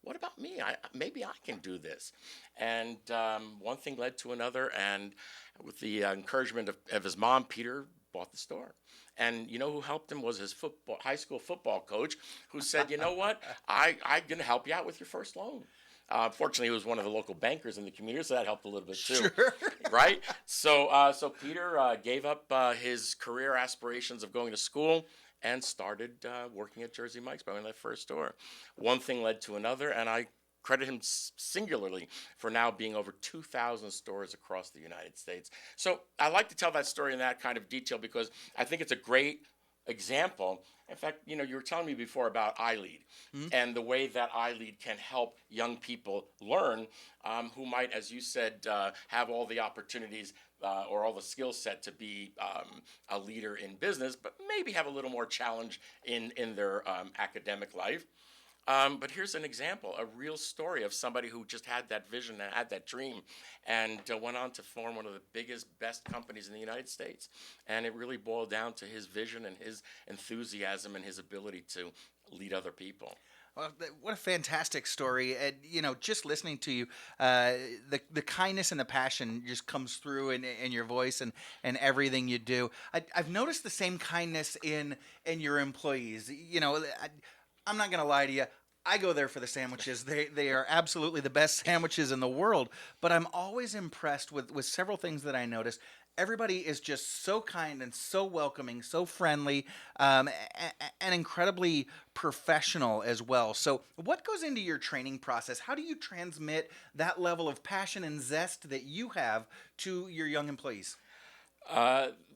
what about me? Maybe I can do this. And one thing led to another. And with the encouragement of his mom, Peter bought the store. And you know who helped him was his high school football coach, who said, you know what, I'm going to help you out with your first loan. Fortunately, he was one of the local bankers in the community, so that helped a little bit too. Sure. Right? So Peter gave up his career aspirations of going to school and started working at Jersey Mike's by that first store. One thing led to another, and I credit him singularly for now being over 2,000 stores across the United States. So I like to tell that story in that kind of detail because I think it's a great example. In fact, you were telling me before about iLead and the way that iLead can help young people learn who might, as you said, have all the opportunities or all the skill set to be a leader in business, but maybe have a little more challenge in their academic life. But here's an example, a real story of somebody who just had that vision and had that dream and went on to form one of the biggest, best companies in the United States. And it really boiled down to his vision and his enthusiasm and his ability to lead other people. Well, what a fantastic story. And, just listening to you, the kindness and the passion just comes through in your voice and everything you do. I've noticed the same kindness in your employees. I'm not going to lie to you. I go there for the sandwiches. They are absolutely the best sandwiches in the world. But I'm always impressed with several things that I notice. Everybody is just so kind and so welcoming, so friendly, and incredibly professional as well. So what goes into your training process? How do you transmit that level of passion and zest that you have to your young employees?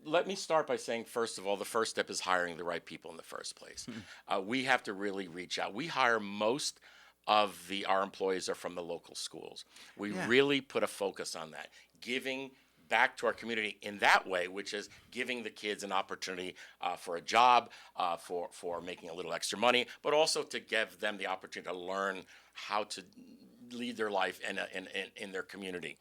Let me start by saying, first of all, the first step is hiring the right people in the first place. We have to really reach out. We hire most of our employees are from the local schools. We really put a focus on that, giving back to our community in that way, which is giving the kids an opportunity for a job, for making a little extra money, but also to give them the opportunity to learn how to lead their life in their community.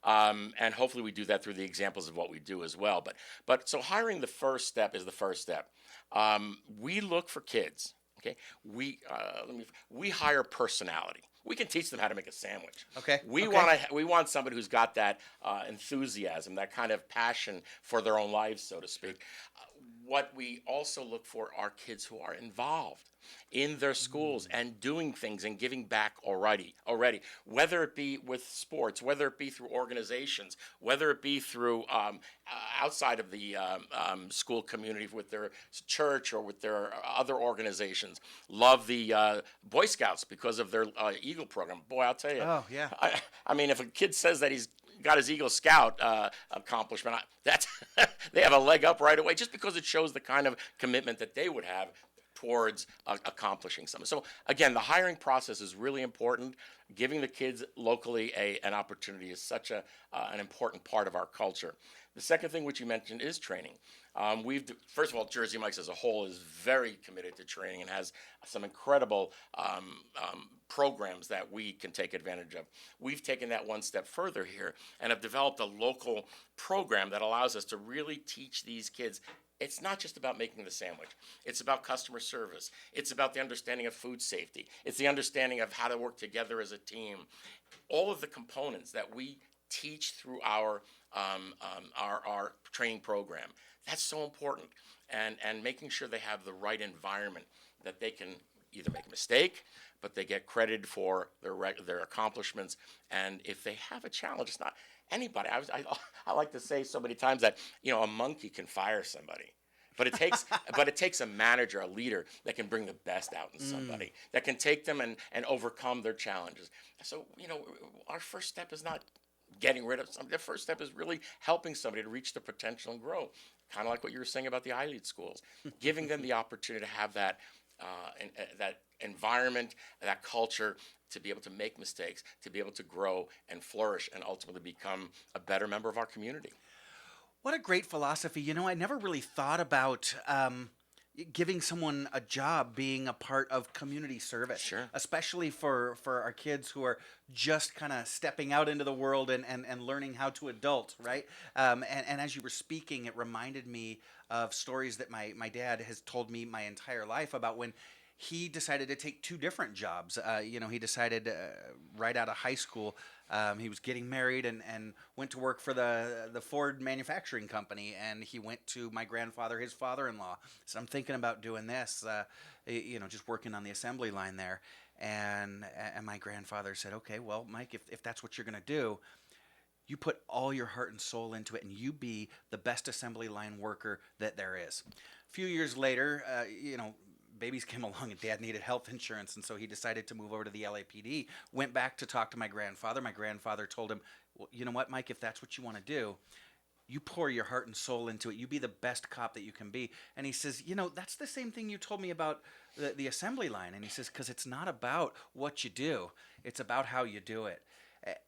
And hopefully we do that through the examples of what we do as well. But so hiring the first step is the first step. We look for kids. Okay, we hire personality. We can teach them how to make a sandwich. Okay. We want somebody who's got that enthusiasm, that kind of passion for their own lives, so to speak. What we also look for are kids who are involved in their schools and doing things and giving back already, whether it be with sports, whether it be through organizations, whether it be through outside of the school community with their church or with their other organizations. Love the Boy Scouts because of their Eagle program. Boy, I'll tell you. Oh, yeah. I mean, if a kid says that he's got his Eagle Scout accomplishment, that's they have a leg up right away just because it shows the kind of commitment that they would have towards accomplishing something. So again, the hiring process is really important. Giving the kids locally an opportunity is such an important part of our culture. The second thing which you mentioned is training. First of all, Jersey Mike's as a whole is very committed to training and has some incredible programs that we can take advantage of. We've taken that one step further here and have developed a local program that allows us to really teach these kids. It's not just about making the sandwich. It's about customer service. It's about the understanding of food safety. It's the understanding of how to work together as a team. All of the components that we teach through our training program. That's so important. And making sure they have the right environment that they can either make a mistake, but they get credited for their accomplishments. And if they have a challenge, it's not anybody. I like to say so many times that a monkey can fire somebody, but it takes a manager, a leader that can bring the best out in somebody, that can take them and overcome their challenges. So our first step is not getting rid of something. The first step is really helping somebody to reach their potential and grow. Kind of like what you were saying about the iLead schools, giving them the opportunity to have that environment, that culture, to be able to make mistakes, to be able to grow and flourish and ultimately become a better member of our community. What a great philosophy. I never really thought about giving someone a job being a part of community service. Sure. Especially for our kids who are just kind of stepping out into the world and learning how to adult, right? And as you were speaking, it reminded me of stories that my dad has told me my entire life about when he decided to take two different jobs. He decided right out of high school, he was getting married and went to work for the Ford manufacturing company. And he went to my grandfather, his father-in-law. So I'm thinking about doing this, just working on the assembly line there. And my grandfather said, okay, well, Mike, if that's what you're going to do, you put all your heart and soul into it, and you be the best assembly line worker that there is. A few years later, babies came along and Dad needed health insurance, and so he decided to move over to the LAPD. Went back to talk to my grandfather. My grandfather told him, well, you know what, Mike, if that's what you want to do, you pour your heart and soul into it. You be the best cop that you can be. And he says, that's the same thing you told me about the assembly line. And he says, because it's not about what you do. It's about how you do it.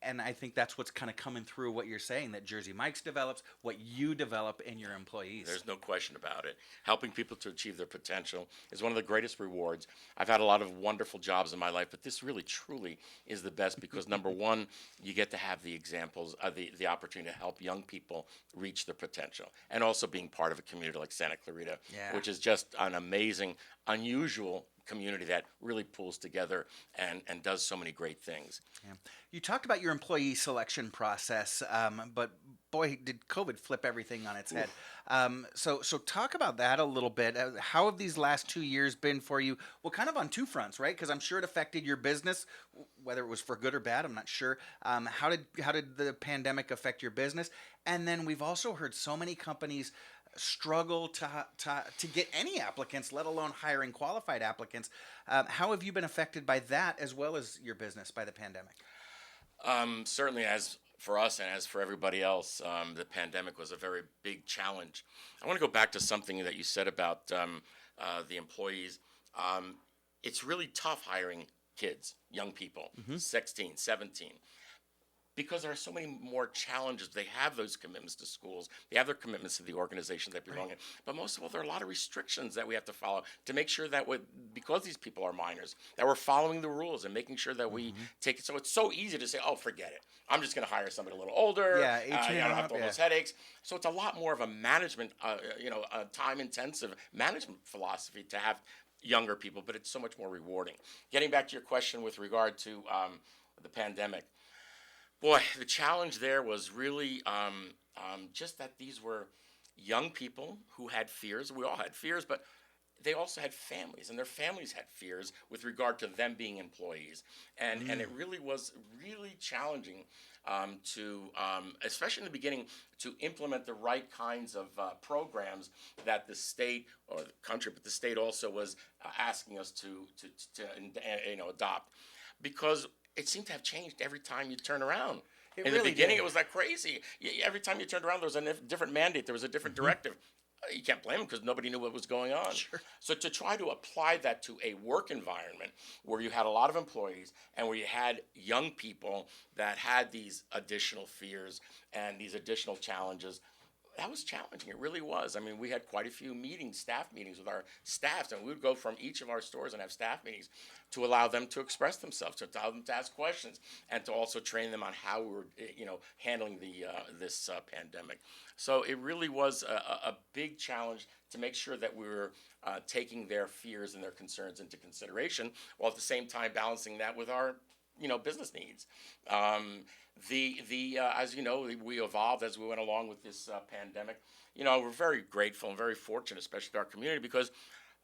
And I think that's what's kind of coming through what you're saying, that Jersey Mike's develops, what you develop in your employees. There's no question about it. Helping people to achieve their potential is one of the greatest rewards. I've had a lot of wonderful jobs in my life, but this really, truly is the best because, number one, you get to have the examples, the opportunity to help young people reach their potential, and also being part of a community like Santa Clarita, which is just an amazing, unusual community that really pulls together and does so many great things. Yeah. You talked about your employee selection process, but boy, did COVID flip everything on its head. So talk about that a little bit. How have these last 2 years been for you? Well, kind of on two fronts, right? Because I'm sure it affected your business, whether it was for good or bad, I'm not sure. How did the pandemic affect your business? And then we've also heard so many companies struggle to get any applicants, let alone hiring qualified applicants. How have you been affected by that as well as your business by the pandemic? Certainly, as for us and as for everybody else, the pandemic was a very big challenge. I want to go back to something that you said about the employees. It's really tough hiring kids, young people, 16, 17. Because there are so many more challenges. They have those commitments to schools. They have their commitments to the organizations they belong in. But most of all, there are a lot of restrictions that we have to follow to make sure that because these people are minors, that we're following the rules and making sure that we take it. So it's so easy to say, oh, forget it. I'm just going to hire somebody a little older. I don't have all those headaches. So it's a lot more of a management, a time-intensive management philosophy to have younger people, but it's so much more rewarding. Getting back to your question with regard to the pandemic, boy, the challenge there was really just that these were young people who had fears. We all had fears, but they also had families, and their families had fears with regard to them being employees. And it really was really challenging to, especially in the beginning, to implement the right kinds of programs that the state or the country, but the state also was asking us to adopt, because it seemed to have changed every time you turn around. In the beginning, it was like crazy. Every time you turned around, there was a different mandate. There was a different directive. You can't blame them because nobody knew what was going on. Sure. So to try to apply that to a work environment where you had a lot of employees and where you had young people that had these additional fears and these additional challenges, that was challenging. It really was. I mean, we had quite a few meetings, staff meetings with our staffs, and we would go from each of our stores and have staff meetings to allow them to express themselves, to allow them to ask questions, and to also train them on how we were, handling this pandemic. So it really was a big challenge to make sure that we were taking their fears and their concerns into consideration, while at the same time balancing that with our, business needs. As you know, we evolved as we went along with this pandemic. We're very grateful and very fortunate, especially to our community, because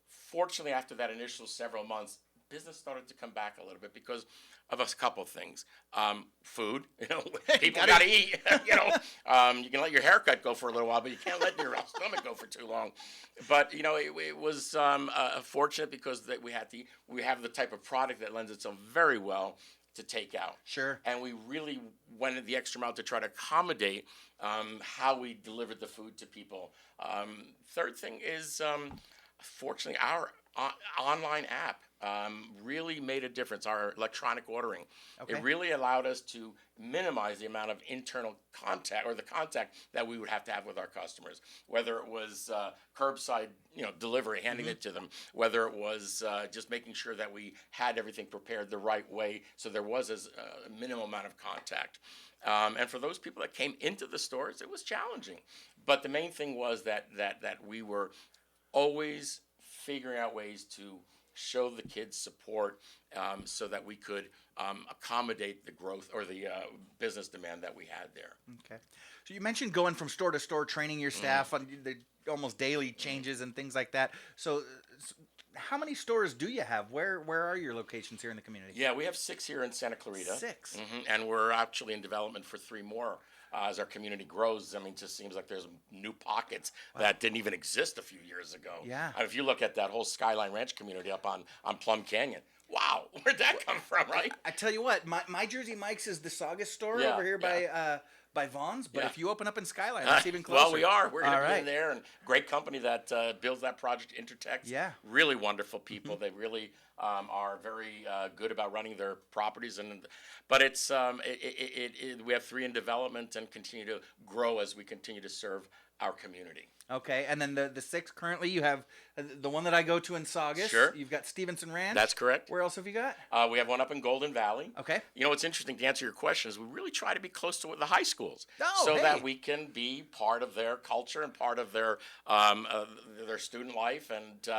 fortunately after that initial several months, business started to come back a little bit because of a couple of things. Food, people got to eat. You can let your haircut go for a little while, but you can't let your stomach go for too long. But it was fortunate because that we have the type of product that lends itself very well to take out. Sure. And we really went the extra mile to try to accommodate how we delivered the food to people. Third thing is, fortunately, our online app really made a difference, our electronic ordering. Okay. It really allowed us to minimize the amount of internal contact or the contact that we would have to have with our customers, whether it was curbside delivery, handing it to them, whether it was just making sure that we had everything prepared the right way so there was a minimum amount of contact. And for those people that came into the stores, it was challenging. But the main thing was that we were always figuring out ways to show the kids support so that we could accommodate the growth or the business demand that we had there. Okay. So you mentioned going from store to store, training your staff on the almost daily changes and things like that. So how many stores do you have? Where are your locations here in the community? Yeah, we have 6 here in Santa Clarita. 6. And we're actually in development for 3 more. As our community grows, I mean, it just seems like there's new pockets that didn't even exist a few years ago. Yeah. If you look at that whole Skyline Ranch community up on Plum Canyon, wow, where'd that come from, right? I tell you what, my Jersey Mike's is the Saugus store Yeah, over here by Vaughn's, but Yeah. if you open up in Skyline, that's even closer. Well, we are. We're going to be All in there, and great company that builds that project, Intertex. Yeah. Really wonderful people. They really are very good about running their properties, but it's we have 3 in development and continue to grow as we continue to serve our community. Okay, and then the 6 currently, you have the one that I go to in Saugus. Sure. You've got Stevenson Ranch. That's correct. Where else have you got? We have one up in Golden Valley. Okay. You know what's interesting to answer your question is we really try to be close to the high schools, Oh, so hey. that we can be part of their culture and part of their student life. And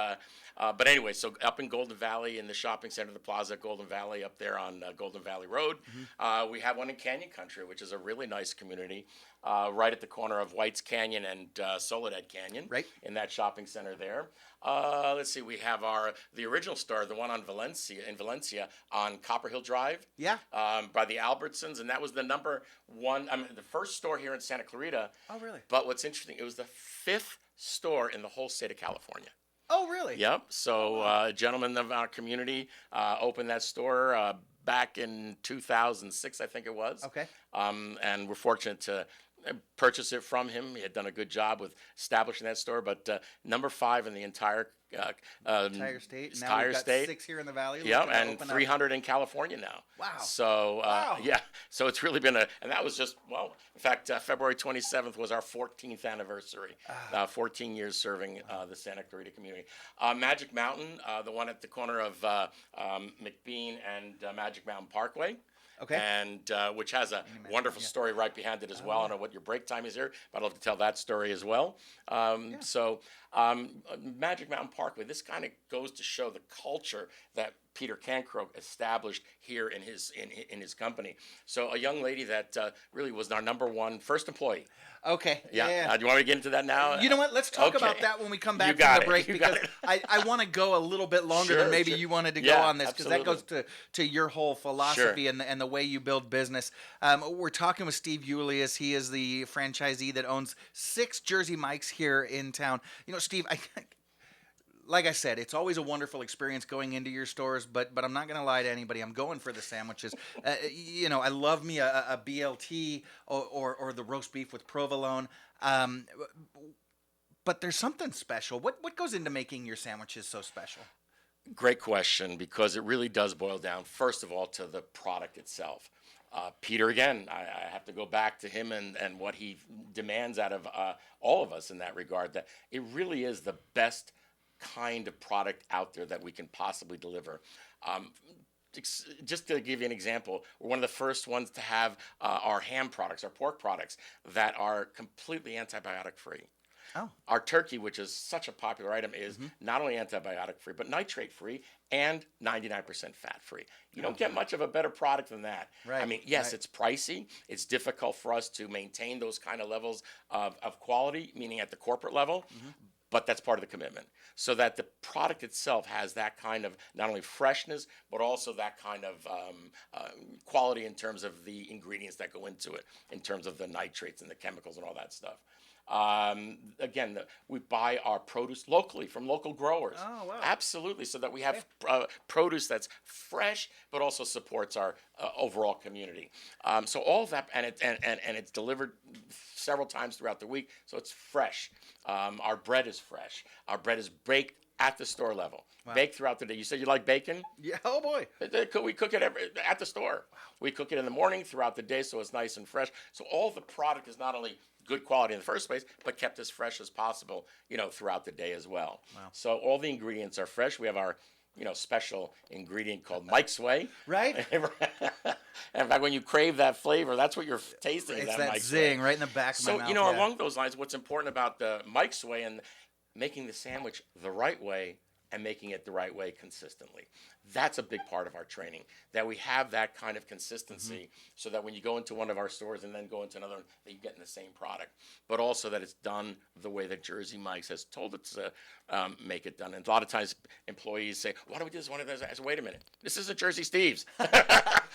but anyway, so up in Golden Valley in the shopping center, the Plaza at Golden Valley, up there on Golden Valley Road, we have one in Canyon Country, which is a really nice community, right at the corner of White's Canyon and Soledad Canyon. Right. In that shopping center there. Let's see, we have the original store, the one in Valencia on Copper Hill Drive. Yeah. By the Albertsons, and that was the number 1. I mean, the first store here in Santa Clarita. Oh, really? But what's interesting, it was the 5th store in the whole state of California. Oh, really? Yep. So a gentleman of our community opened that store back in 2006, I think it was. Okay. And we're fortunate to purchase it from him. He had done a good job with establishing that store, but number 5 in the entire state. Now entire we've got state. 6 here in the valley. Yeah, looking to and open 300 in California now. Wow. So Wow. yeah, so it's really been and that was just in fact, February 27th was our 14th anniversary. 14 years serving the Santa Clarita community. Magic Mountain, the one at the corner of McBean and Magic Mountain Parkway. Okay. And which has a wonderful story right behind it as well. I don't know what your break time is here, but I'd love to tell that story as well. So Magic Mountain Parkway, this kind of goes to show the culture that Peter Cancroke established here in his company. So a young lady that really was our number 1 first employee. Okay. Yeah. Do you want me to get into that now? You know what? Let's talk about that when we come back from the break, because I want to go a little bit longer than maybe you wanted to go on this, because that goes to your whole philosophy and the way you build business. We're talking with Steve Youlios. He is the franchisee that owns 6 Jersey Mike's here in town. You know, Steve, like I said, it's always a wonderful experience going into your stores, but I'm not going to lie to anybody. I'm going for the sandwiches. You know, I love me a BLT or the roast beef with provolone. But there's something special. What goes into making your sandwiches so special? Great question, because it really does boil down, first of all, to the product itself. Peter, again, I have to go back to him and what he demands out of all of us in that regard, that it really is the best kind of product out there that we can possibly deliver. Just to give you an example, we're one of the first ones to have our ham products, our pork products, that are completely antibiotic free. Oh. Our turkey, which is such a popular item, is not only antibiotic free, but nitrate free and 99% fat free. You don't get much of a better product than that. Right. I mean, yes, it's pricey. It's difficult for us to maintain those kind of levels of quality, meaning at the corporate level. But that's part of the commitment, so that the product itself has that kind of not only freshness, but also that kind of quality in terms of the ingredients that go into it, in terms of the nitrates and the chemicals and all that stuff. Again, we buy our produce locally from local growers. Oh, wow. Absolutely, so that we have produce that's fresh, but also supports our overall community. So all of that, and it's delivered several times throughout the week, so it's fresh. Our bread is fresh. Our bread is baked at the store level, baked throughout the day. You said you like bacon? Yeah. Oh boy. We cook it at the store. Wow. We cook it in the morning, throughout the day, so it's nice and fresh. So all the product is not only good quality in the first place, but kept as fresh as possible, throughout the day as well. Wow. So all the ingredients are fresh. We have our, special ingredient called Mike's Way. Right. In fact, when you crave that flavor, that's what you're tasting. It's that that Mike's zing Way. right in the back of my mouth. So, along those lines, what's important about the Mike's Way and making the sandwich the right way and making it the right way consistently. That's a big part of our training, that we have that kind of consistency so that when you go into one of our stores and then go into another, that you're getting the same product, but also that it's done the way that Jersey Mike's has told it to make it done. And a lot of times employees say, why don't we do this one of those? I said, wait a minute, this isn't Jersey Steve's.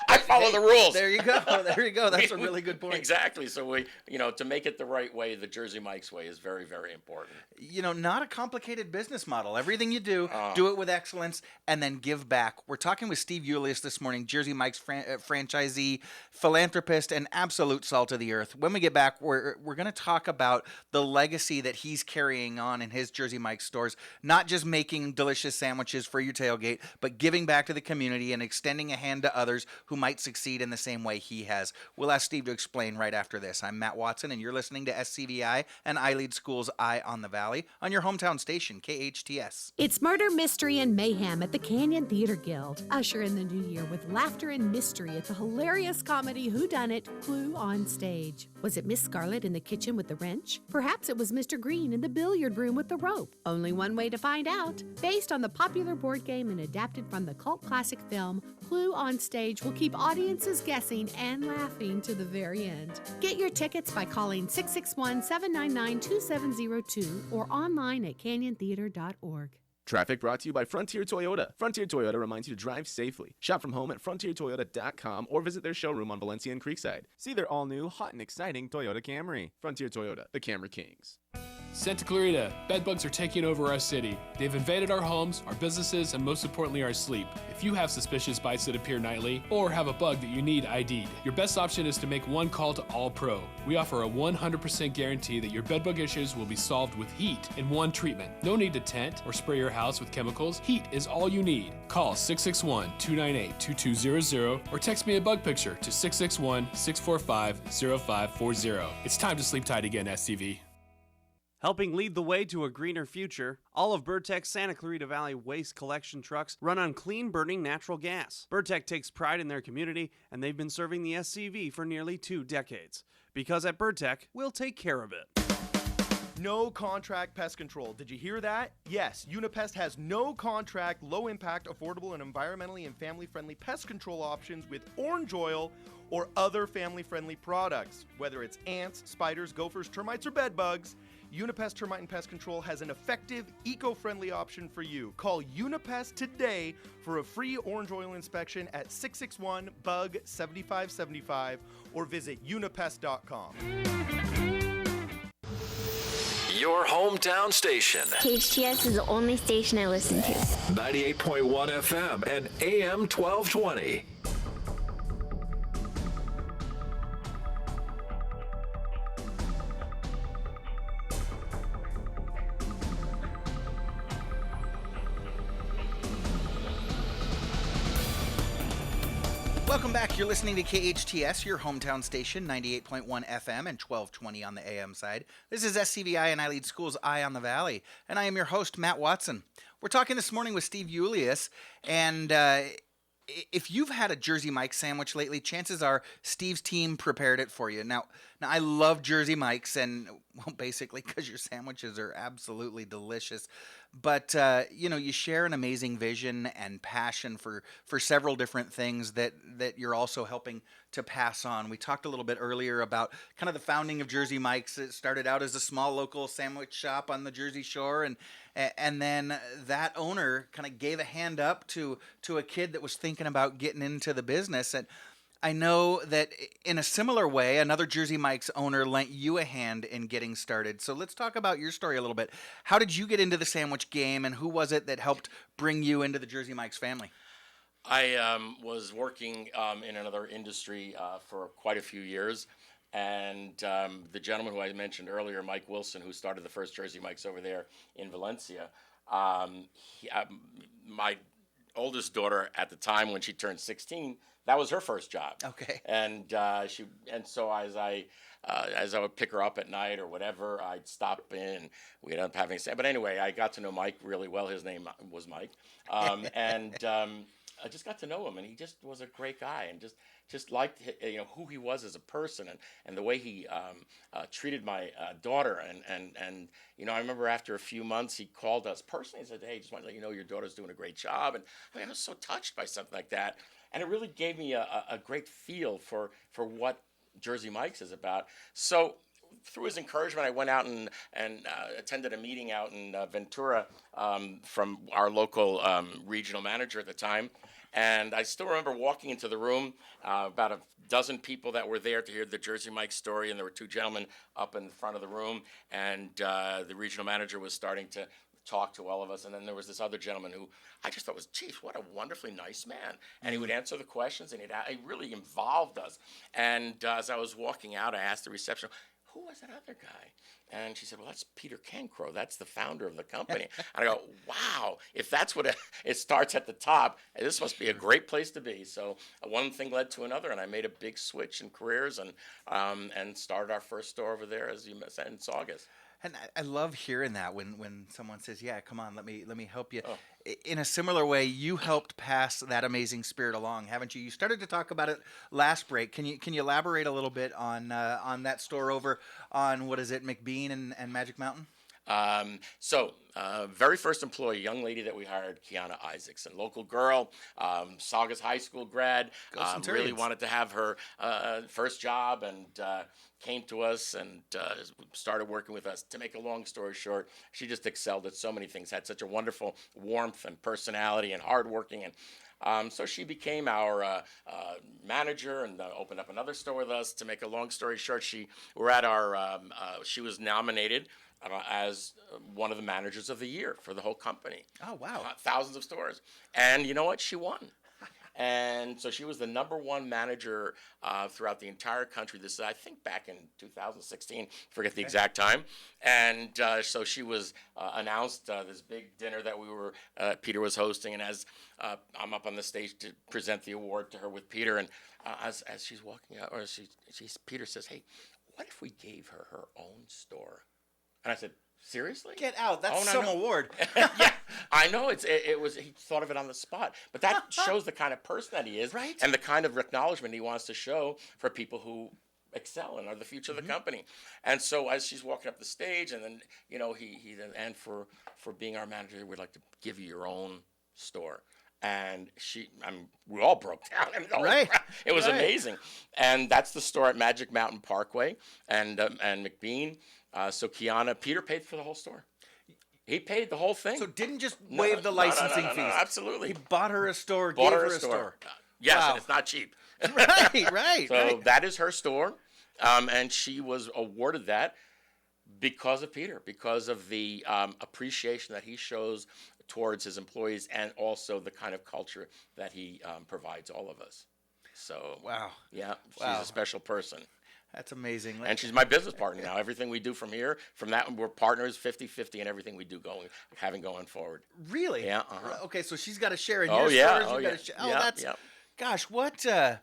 I follow the rules. There you go. There you go. That's a really good point. Exactly. So we, to make it the right way, the Jersey Mike's way is very, very important. Not a complicated business model. Everything you do it with excellence and then give back. We're talking with Steve Youlios this morning, Jersey Mike's franchisee, philanthropist, and absolute salt of the earth. When we get back, we're going to talk about the legacy that he's carrying on in his Jersey Mike's stores, not just making delicious sandwiches for your tailgate, but giving back to the community and extending a hand to others who might succeed in the same way he has. We'll ask Steve to explain right after this. I'm Matt Watson, and you're listening to SCVi and iLead School's Eye on the Valley on your hometown station, KHTS. It's murder, mystery, and mayhem at the Canyon Theater Guild. Usher in the new year with laughter and mystery at the hilarious comedy Whodunit, Clue on Stage. Was it Miss Scarlet in the kitchen with the wrench? Perhaps it was Mr. Green in the billiard room with the rope. Only one way to find out. Based on the popular board game and adapted from the cult classic film, Clue on Stage will keep audiences guessing and laughing to the very end. Get your tickets by calling 661-799-2702 or online at canyontheater.org. Traffic brought to you by Frontier Toyota. Frontier Toyota reminds you to drive safely. Shop from home at frontiertoyota.com or visit their showroom on Valencia and Creekside. See their all-new, hot and exciting Toyota Camry. Frontier Toyota, the Camry Kings. Santa Clarita, bedbugs are taking over our city. They've invaded our homes, our businesses, and most importantly, our sleep. If you have suspicious bites that appear nightly, or have a bug that you need ID'd, your best option is to make one call to All Pro. We offer a 100% guarantee that your bedbug issues will be solved with heat in one treatment. No need to tent or spray your house with chemicals. Heat is all you need. Call 661-298-2200 or text me a bug picture to 661-645-0540. It's time to sleep tight again, SCV. Helping lead the way to a greener future, all of Burtech's Santa Clarita Valley waste collection trucks run on clean burning natural gas. Burtech takes pride in their community, and they've been serving the SCV for nearly 2 decades. Because at Burtech, we'll take care of it. No contract pest control. Did you hear that? Yes, Unipest has no contract, low impact, affordable, and environmentally and family friendly pest control options with orange oil or other family friendly products. Whether it's ants, spiders, gophers, termites, or bed bugs, Unipest Termite and Pest Control has an effective, eco-friendly option for you. Call Unipest today for a free orange oil inspection at 661-BUG-7575 or visit unipest.com. Your hometown station. KHTS is the only station I listen to. 98.1 FM and AM 1220. Welcome back. You're listening to KHTS, your hometown station, 98.1 FM and 1220 on the AM side. This is SCVi and iLead School's Eye on the Valley, and I am your host, Matt Watson. We're talking this morning with Steve Youlios, and if you've had a Jersey Mike's sandwich lately, chances are Steve's team prepared it for you. Now I love Jersey Mike's, and well, basically because your sandwiches are absolutely delicious. But, you share an amazing vision and passion for several different things that you're also helping to pass on. We talked a little bit earlier about kind of the founding of Jersey Mike's. It started out as a small local sandwich shop on the Jersey Shore, and then that owner kind of gave a hand up to a kid that was thinking about getting into the business. And I know that in a similar way, another Jersey Mike's owner lent you a hand in getting started. So let's talk about your story a little bit. How did you get into the sandwich game, and who was it that helped bring you into the Jersey Mike's family? I was working in another industry for quite a few years, and the gentleman who I mentioned earlier, Mike Wilson, who started the first Jersey Mike's over there in Valencia, my oldest daughter at the time when she turned 16, that was her first job. Okay. And so as I would pick her up at night or whatever, I'd stop in and we'd end up having sex. But anyway, I got to know Mike really well. His name was Mike. I just got to know him, and he just was a great guy and just just liked who he was as a person and the way he treated my daughter. And I remember after a few months, he called us personally and said, hey, just want to let you know your daughter's doing a great job. And I was so touched by something like that. And it really gave me a great feel for what Jersey Mike's is about. So through his encouragement, I went out and attended a meeting out in Ventura from our local regional manager at the time. And I still remember walking into the room, about a dozen people that were there to hear the Jersey Mike story, and there were two gentlemen up in front of the room, and the regional manager was starting to talk to all of us, and then there was this other gentleman who I just thought was, geez, what a wonderfully nice man. And he would answer the questions, and he really involved us. And as I was walking out, I asked the reception, who was that other guy? And she said, well, that's Peter Cancro. That's the founder of the company. And I go, wow, if that's what it starts at the top, this must be a great place to be. So one thing led to another, and I made a big switch in careers and started our first store over there, as you said, in Saugus. And I love hearing that when someone says, yeah, come on, let me help you. Oh. In a similar way, you helped pass that amazing spirit along, haven't you? You started to talk about it last break. Can you elaborate a little bit on that store over on, what is it, McBean and Magic Mountain? Very first employee, young lady that we hired, Kiana Isaacson, local girl, Saugus High School grad, really wanted to have her first job, and came to us and started working with us. To make a long story short, she just excelled at so many things, had such a wonderful warmth and personality and hardworking, and so she became our manager and opened up another store with us. To make a long story short, she was nominated as one of the managers of the year for the whole company. Oh, wow. Thousands of stores. And you know what? She won. And so she was the #1 manager throughout the entire country. This is, I think, back in 2016. Forget the exact time. And so she was announced this big dinner that Peter was hosting. And as I'm up on the stage to present the award to her with Peter, and as she's walking out, Peter says, "Hey, what if we gave her her own store?" And I said, seriously? Get out. That's some award. Yeah, I know. It was. He thought of it on the spot. But that shows the kind of person that he is, right? And the kind of acknowledgement he wants to show for people who excel and are the future of the company. And so as she's walking up the stage, and then, he then, and for being our manager, we'd like to give you your own store. And we all broke down. Right. It was amazing. And that's the store at Magic Mountain Parkway and McBean. So Peter paid for the whole store. He paid the whole thing. So didn't just waive the licensing fees. No, absolutely. He bought her a store, gave her a store. Yes, wow. And it's not cheap. Right. So that is her store, and she was awarded that because of Peter, because of the appreciation that he shows towards his employees, and also the kind of culture that he provides all of us. So wow. Yeah, she's a special person. That's amazing. And she's my business partner now. Everything we do from that, we're partners 50-50 in everything we do having going forward. Really? Yeah. Okay, so she's got a share in your stores. That's. Gosh, what? I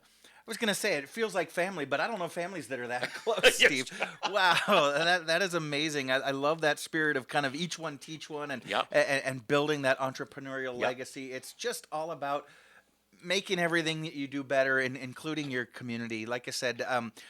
was gonna say it feels like family, but I don't know families that are that close, Steve. Wow, that is amazing. I love that spirit of kind of each one teach one, and building that entrepreneurial legacy. It's just all about making everything that you do better, including your community. Like I said,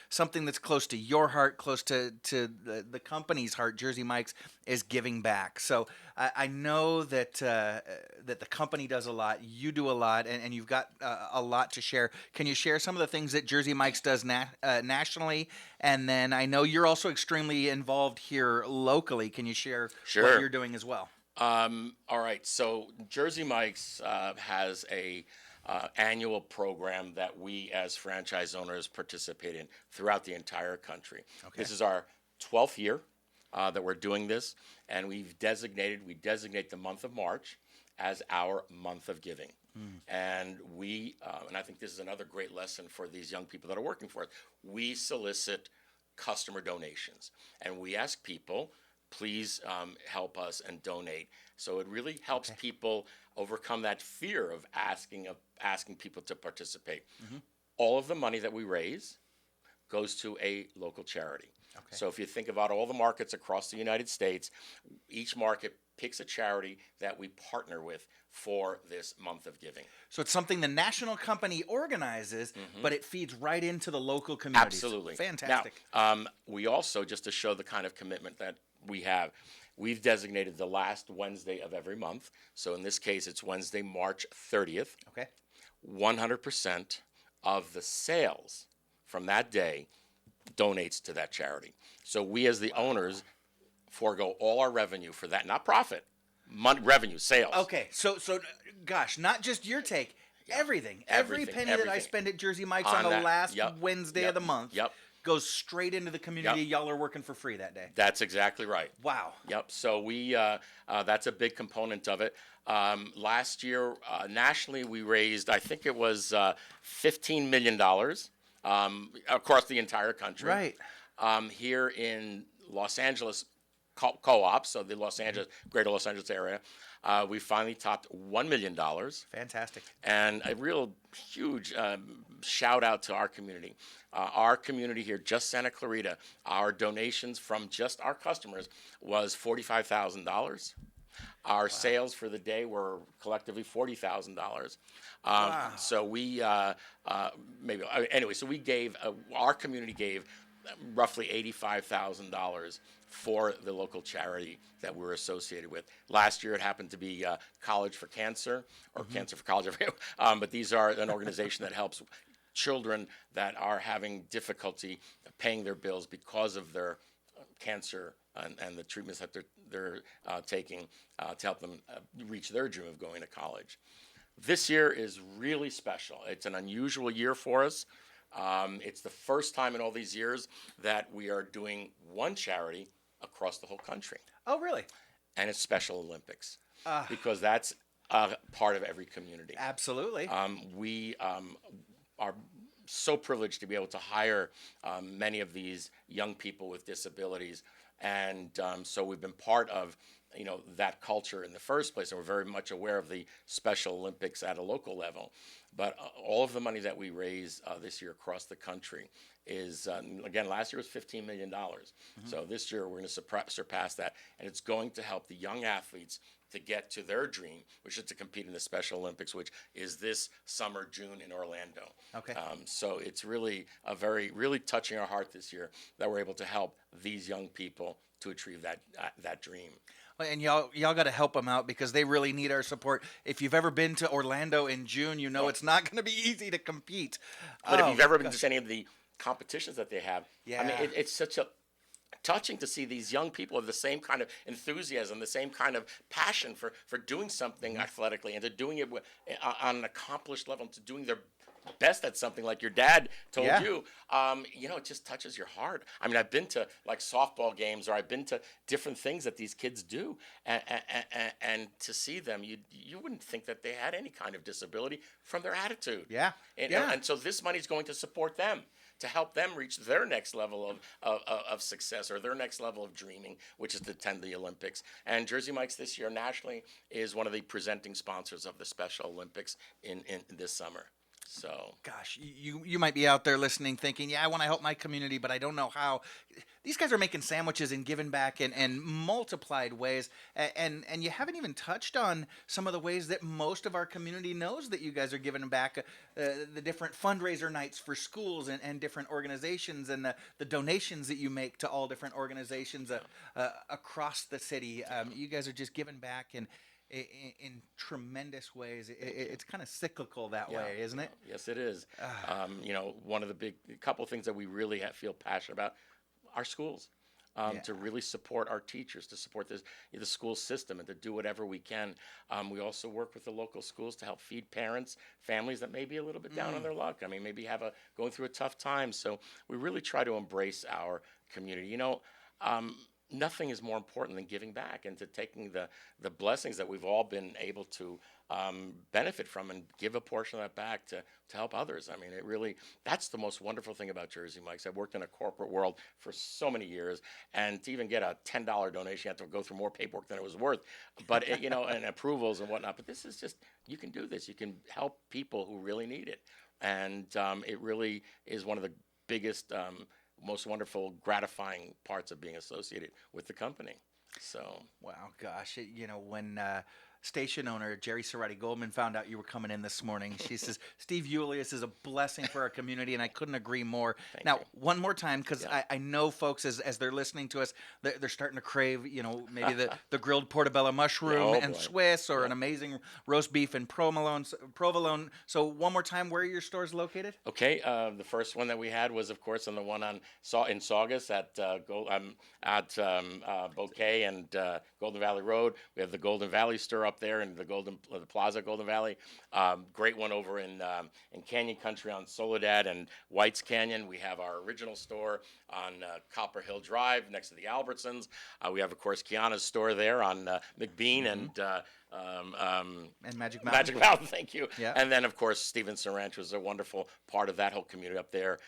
something that's close to your heart, close to the company's heart, Jersey Mike's, is giving back. So I know that that the company does a lot, you do a lot, and you've got a lot to share. Can you share some of the things that Jersey Mike's does nationally? And then I know you're also extremely involved here locally. Can you share what you're doing as well? All right. So Jersey Mike's has a annual program that we as franchise owners participate in throughout the entire country. Okay. This is our 12th year that we're doing this, and we designate the month of March as our month of giving. And and I think this is another great lesson for these young people that are working for us. We solicit customer donations, and we ask people, please help us and donate. So it really helps people overcome that fear of asking people to participate. All of the money that we raise goes to a local charity. So if you think about all the markets across the United States, each market picks a charity that we partner with for this month of giving. So it's something the national company organizes, but it feeds right into the local communities. Absolutely. Fantastic. Now, we also, just to show the kind of commitment that we have, we've designated the last Wednesday of every month. So in this case, it's Wednesday, March 30th. Okay. 100% of the sales from that day donates to that charity. So we as the owners forego all our revenue for that, not profit, revenue, sales. Okay, so gosh, not just your take, everything. Every penny that I spend at Jersey Mike's on the last Wednesday of the month goes straight into the community. Y'all are working for free that day. That's exactly right. Wow. Yep. So we that's a big component of it. Last year, nationally, we raised, I think it was $15 million across the entire country. Right. Here in Los Angeles co-op, so the greater Los Angeles area, we finally topped $1 million. Fantastic. And a real huge shout out to our community. Our community here, just Santa Clarita, our donations from just our customers was $45,000. Our sales for the day were collectively $40,000. So we so we gave our community gave roughly $85,000 for the local charity that we're associated with. Last year, it happened to be College for Cancer, or Cancer for College. But these are an organization that helps children that are having difficulty paying their bills because of their cancer and the treatments that they're taking to help them reach their dream of going to college. This year is really special. It's an unusual year for us. It's the first time in all these years that we are doing one charity across the whole country. Oh, really? And it's Special Olympics, because that's part of every community. Absolutely. We are so privileged to be able to hire many of these young people with disabilities, and so we've been part of that culture in the first place, and we're very much aware of the Special Olympics at a local level. But all of the money that we raise this year across the country is, again, last year was $15 million. So this year we're going to surpass that, and it's going to help the young athletes to get to their dream, which is to compete in the Special Olympics, which is this summer, June, in Orlando. Okay. So it's really really touching our heart this year that we're able to help these young people to achieve that dream. And y'all got to help them out, because they really need our support. If you've ever been to Orlando in June, you know it's not going to be easy to compete. But if you've ever been to any of the competitions that they have, Yeah. I mean, it's such a touching to see these young people with the same kind of enthusiasm, the same kind of passion for doing something athletically, and to doing it on an accomplished level, and to doing their best at something like your dad told you. It just touches your heart. I mean, I've been to like softball games, or I've been to different things that these kids do, and to see them, you wouldn't think that they had any kind of disability from their attitude. Yeah. And so this money's going to support them, to help them reach their next level of success, or their next level of dreaming, which is to attend the Olympics. And Jersey Mike's this year nationally is one of the presenting sponsors of the Special Olympics in this summer. So, gosh, you might be out there listening thinking, I want to help my community, but I don't know how. These guys are making sandwiches and giving back in multiplied ways, and you haven't even touched on some of the ways that most of our community knows that you guys are giving back, the different fundraiser nights for schools and different organizations, and the donations that you make to all different organizations across the city. You guys are just giving back in tremendous ways. It's kind of cyclical that way, isn't it? Yes, it is. One of the couple of things that we really feel passionate about, our schools, to really support our teachers, to support the school system, and to do whatever we can. We also work with the local schools to help feed parents, families that may be a little bit down on their luck. I mean, maybe going through a tough time. So we really try to embrace our community. Nothing is more important than giving back, and to taking the blessings that we've all been able to benefit from, and give a portion of that back to help others. I mean, that's the most wonderful thing about Jersey Mike's. I've worked in a corporate world for so many years, and to even get a $10 donation, you have to go through more paperwork than it was worth, but and approvals and whatnot. But this is just, you can do this. You can help people who really need it, and it really is one of the biggest most wonderful, gratifying parts of being associated with the company. So wow, gosh, when station owner Jerry Cerati Goldman found out you were coming in this morning, she says Steve Youlios is a blessing for our community, and I couldn't agree more. Now, one more time, because I know folks as they're listening to us, they're starting to crave, maybe the grilled portobello mushroom and Swiss, or an amazing roast beef and provolone. So one more time, where are your stores located? Okay, the first one that we had was, of course, on the one in Saugus at Bouquet and Golden Valley Road. We have the Golden Valley store up there in the Plaza Golden Valley. Great one over in Canyon Country on Soledad and White's Canyon. We have our original store on Copper Hill Drive next to the Albertsons. We have, of course, Kiana's store there on McBean and Magic Mountain. Magic Mountain, thank you. Yeah. And then, of course, Stevenson Ranch was a wonderful part of that whole community up there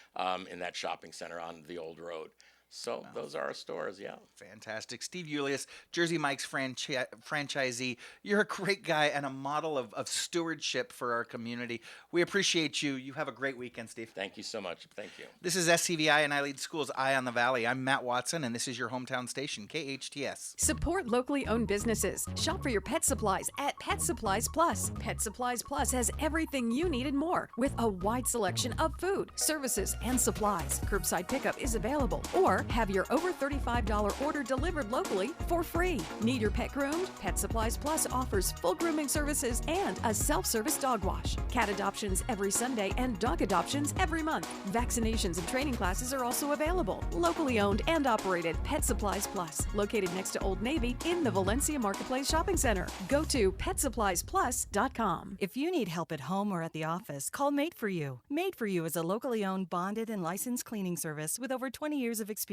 in that shopping center on the old road. So those are our stores, yeah. Fantastic. Steve Youlios, Jersey Mike's franchisee. You're a great guy and a model of stewardship for our community. We appreciate you. You have a great weekend, Steve. Thank you so much. Thank you. This is SCVi and I Lead Schools Eye on the Valley. I'm Matt Watson, and this is your hometown station, KHTS. Support locally owned businesses. Shop for your pet supplies at Pet Supplies Plus. Pet Supplies Plus has everything you need and more, with a wide selection of food, services, and supplies. Curbside pickup is available, or have your over $35 order delivered locally for free. Need your pet groomed? Pet Supplies Plus offers full grooming services and a self-service dog wash. Cat adoptions every Sunday and dog adoptions every month. Vaccinations and training classes are also available. Locally owned and operated Pet Supplies Plus, located next to Old Navy in the Valencia Marketplace Shopping Center. Go to PetSuppliesPlus.com. If you need help at home or at the office, call Made For You. Made For You is a locally owned, bonded, and licensed cleaning service with over 20 years of experience.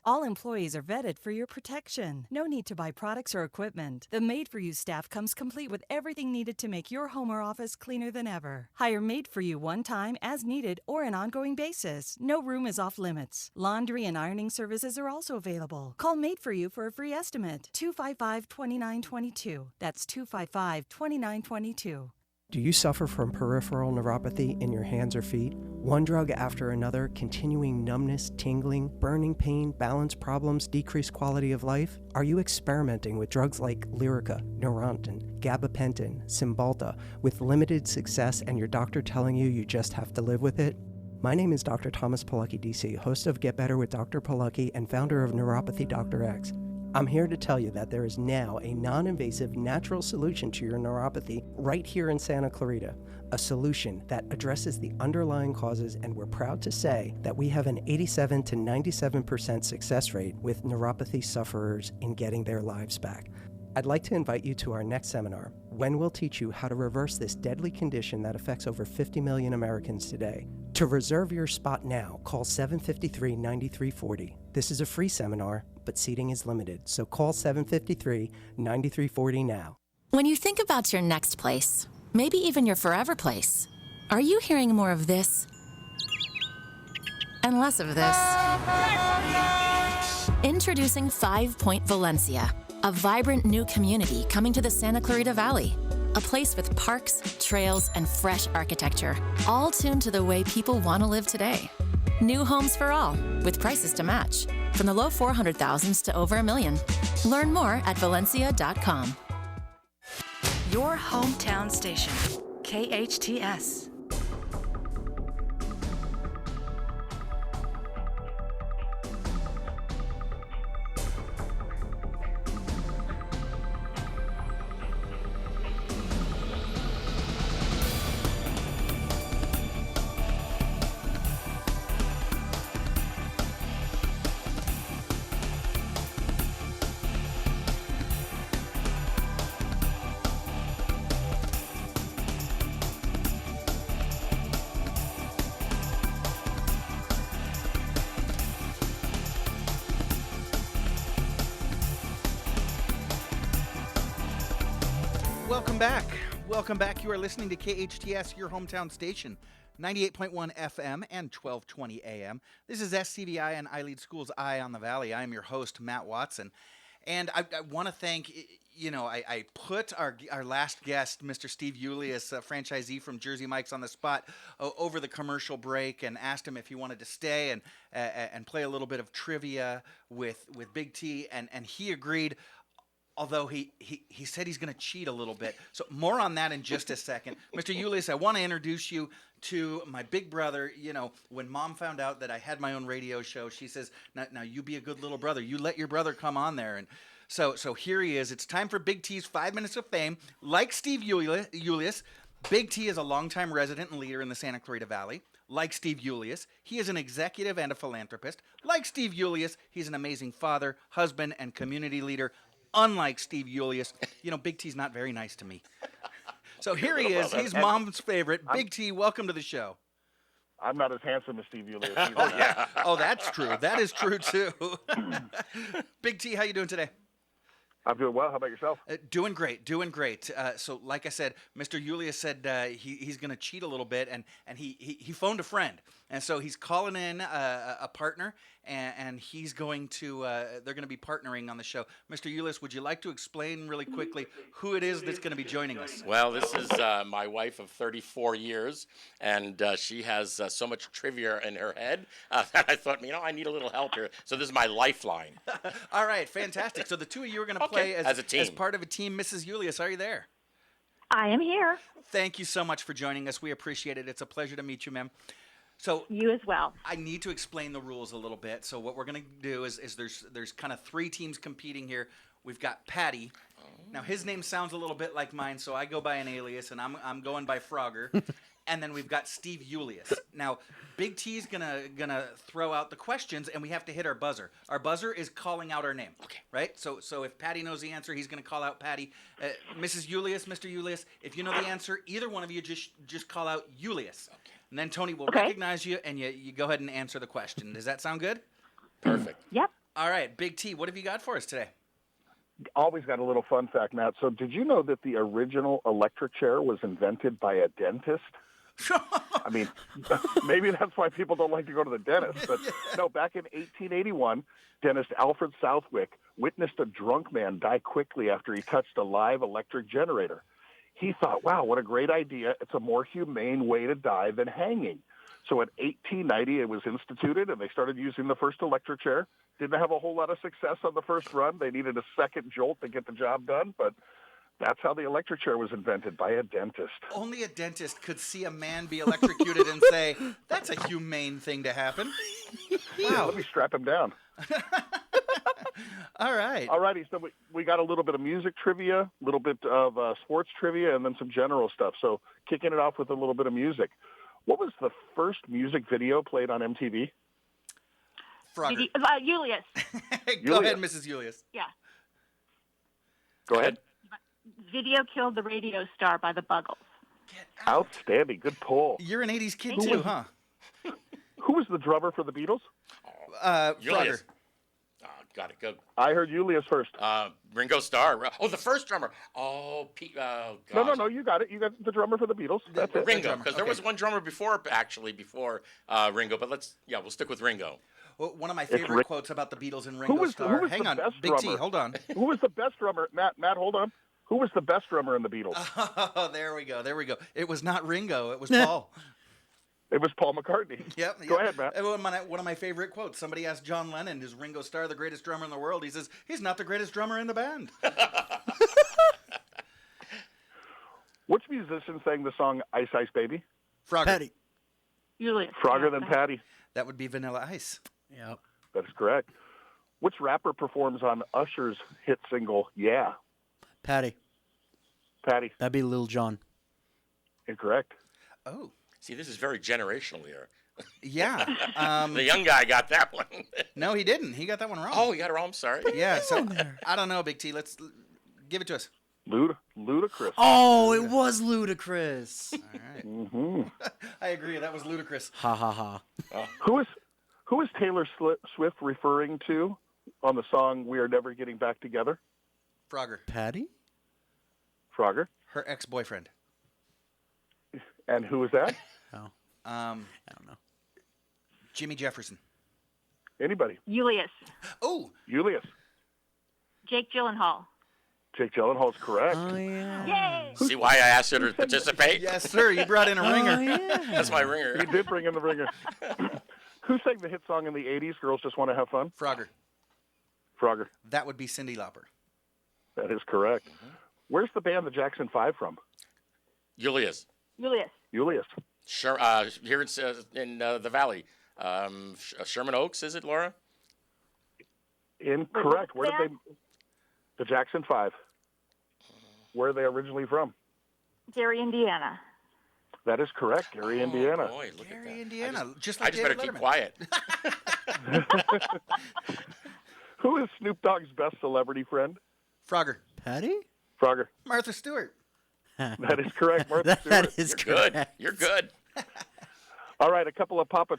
All employees are vetted for your protection. No need to buy products or equipment. The Made For You staff comes complete with everything needed to make your home or office cleaner than ever. Hire Made For You one time, as needed, or an ongoing basis. No room is off limits. Laundry and ironing services are also available. Call Made For You for a free estimate. 255-2922. That's 255-2922. Do you suffer from peripheral neuropathy in your hands or feet? One drug after another, continuing numbness, tingling, burning pain, balance problems, decreased quality of life? Are you experimenting with drugs like Lyrica, Neurontin, gabapentin, Cymbalta with limited success and your doctor telling you just have to live with it? My name is Dr. Thomas Pellico, DC, host of Get Better with Dr. Pellico and founder of Neuropathy Dr. X. I'm here to tell you that there is now a non-invasive natural solution to your neuropathy right here in Santa Clarita, a solution that addresses the underlying causes, and we're proud to say that we have an 87 to 97% success rate with neuropathy sufferers in getting their lives back. I'd like to invite you to our next seminar, when we'll teach you how to reverse this deadly condition that affects over 50 million Americans today. To reserve your spot now, call 753-9340. This is a free seminar, but seating is limited, so call 753-9340 now. When you think about your next place, maybe even your forever place, are you hearing more of this and less of this? Introducing 5 Point Valencia, a vibrant new community coming to the Santa Clarita Valley. A place with parks, trails, and fresh architecture, all tuned to the way people want to live today. New homes for all, with prices to match, from the low 400,000s to over $1 million. Learn more at Valencia.com. Your hometown station, KHTS. Welcome back. You are listening to KHTS, your hometown station, 98.1 FM and 1220 AM. This is SCVi and I Lead Schools Eye on the Valley. I am your host, Matt Watson. And I want to thank, I put our last guest, Mr. Steve Youlios, a franchisee from Jersey Mike's, on the spot over the commercial break and asked him if he wanted to stay and play a little bit of trivia with Big T, and he agreed. Although he said he's going to cheat a little bit. So more on that in just a second. Mr. Julius, I want to introduce you to my big brother. When Mom found out that I had my own radio show, she says, now you be a good little brother. You let your brother come on there. And so here he is. It's time for Big T's 5 Minutes of Fame. Like Steve Youlios, Big T is a longtime resident and leader in the Santa Clarita Valley. Like Steve Youlios, he is an executive and a philanthropist. Like Steve Youlios, he's an amazing father, husband, and community leader. Unlike Steve Youlios, Big T's not very nice to me. So here he is. He's Mom's favorite. Big T, welcome to the show. I'm not as handsome as Steve Youlios. Oh, yeah. Oh, that's true. That is true, too. Big T, how you doing today? I'm doing well. How about yourself? Doing great. So like I said, Mr. Julius said he's going to cheat a little bit, and he phoned a friend. And so he's calling in a partner, and he's going to they're going to be partnering on the show. Mr. Julius, would you like to explain really quickly who it is that's going to be joining us? Well, this is my wife of 34 years, and she has so much trivia in her head that I thought, I need a little help here. So this is my lifeline. All right, fantastic. So the two of you are going to play as a team. As part of a team. Mrs. Julius, are you there? I am here. Thank you so much for joining us. We appreciate it. It's a pleasure to meet you, ma'am. So you as well. I need to explain the rules a little bit. So what we're going to do is there's kind of 3 teams competing here. We've got Patty. Now his name sounds a little bit like mine, so I go by an alias, and I'm going by Frogger. And then we've got Steve Youlios. Now Big T's gonna throw out the questions, and we have to hit our buzzer. Our buzzer is calling out our name. Okay. Right. So if Patty knows the answer, he's gonna call out Patty. Mrs. Youlios, Mr. Youlios, if you know the answer, either one of you just call out Julius. Okay. And then Tony will recognize you, and you go ahead and answer the question. Does that sound good? Perfect. Yep. All right, Big T, what have you got for us today? Always got a little fun fact, Matt. So did you know that the original electric chair was invented by a dentist? I mean, maybe that's why people don't like to go to the dentist. But no, back in 1881, dentist Alfred Southwick witnessed a drunk man die quickly after he touched a live electric generator. He thought, wow, what a great idea. It's a more humane way to die than hanging. So in 1890, it was instituted, and they started using the first electric chair. Didn't have a whole lot of success on the first run. They needed a second jolt to get the job done, but that's how the electric chair was invented, by a dentist. Only a dentist could see a man be electrocuted and say, that's a humane thing to happen. Wow. Let me strap him down. All right. All righty. So we got a little bit of music trivia, a little bit of sports trivia, and then some general stuff. So kicking it off with a little bit of music. What was the first music video played on MTV? Frogger. Julius. Go ahead, Mrs. Julius. Yeah. Go ahead. Video Killed the Radio Star by the Buggles. Outstanding. Good pull. You're an 80s kid too, huh? Who was the drummer for the Beatles? Frogger. Got it. Go. I heard Julius first. Ringo Starr. Oh, the first drummer. Oh, Pete. No. You got it. You got the drummer for the Beatles. That's it. Ringo, because there was one drummer before Ringo. But we'll stick with Ringo. Well, one of my favorite quotes about the Beatles and Ringo Starr. Hang on, Big T, hold on. Who was the best drummer? Matt, hold on. Who was the best drummer in the Beatles? Oh, there we go. It was not Ringo. It was Paul. It was Paul McCartney. Yep. Go ahead, Matt. One of my favorite quotes. Somebody asked John Lennon, is Ringo Starr the greatest drummer in the world? He says, he's not the greatest drummer in the band. Which musician sang the song Ice Ice Baby? Frogger. Patty. Julius. Frogger than Patty. That would be Vanilla Ice. Yep. That is correct. Which rapper performs on Usher's hit single, Yeah? Patty. That'd be Lil Jon. Incorrect. Oh. See, this is very generational here. Yeah. The young guy got that one. No, he didn't. He got that one wrong. Oh, he got it wrong. I'm sorry. Yeah, so I don't know, Big T. Let's give it to us. Ludacris. Oh, it was Ludacris. All right. Mm-hmm. I agree. That was ludicrous. Ha, ha, ha. Who is Taylor Swift referring to on the song We Are Never Getting Back Together? Frogger. Patty? Frogger. Her ex-boyfriend. And who is that? I don't know. Jimmy Jefferson. Anybody? Julius. Oh. Julius. Jake Gyllenhaal. Jake Gyllenhaal's correct. Oh, yeah. Yay! See why I asked you to participate? Yes, sir. You brought in a ringer. Oh, yeah. That's my ringer. You did bring in the ringer. Who sang the hit song in the 80s, Girls Just Want to Have Fun? Frogger. Frogger. That would be Cyndi Lauper. That is correct. Where's the band the Jackson 5 from? Julius. Julius. Here in the Valley. Sherman Oaks, is it, Laura? Incorrect. Where did they... The Jackson 5. Where are they originally from? Gary, Indiana. That is correct. Gary, Indiana. Boy, look at that. Indiana. I just better keep quiet. Who is Snoop Dogg's best celebrity friend? Frogger. Patty? Frogger. Martha Stewart. That is correct, Martha Stewart. That is You're correct. good. You're good. All right, a couple of Papa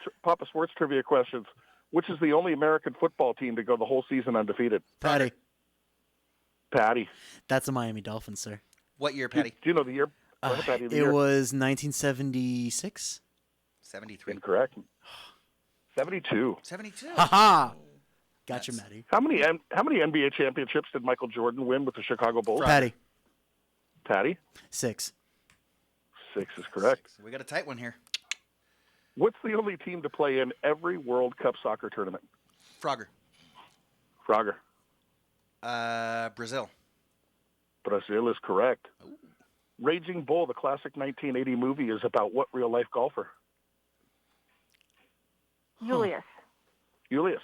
Sports trivia questions. Which is the only American football team to go the whole season undefeated? Patty. Patty. That's the Miami Dolphins, sir. What year, Patty? Do you know the year? Patty, the It year? was 1976. 73. Incorrect. 72. 72. Ha-ha! Gotcha, Maddie. How many NBA championships did Michael Jordan win with the Chicago Bulls? Patty. Patty? 6. 6 is correct. So we got a tight one here. What's the only team to play in every World Cup soccer tournament? Frogger. Frogger. Brazil. Brazil is correct. Ooh. Raging Bull, the classic 1980 movie, is about what real-life golfer? Julius. Julius.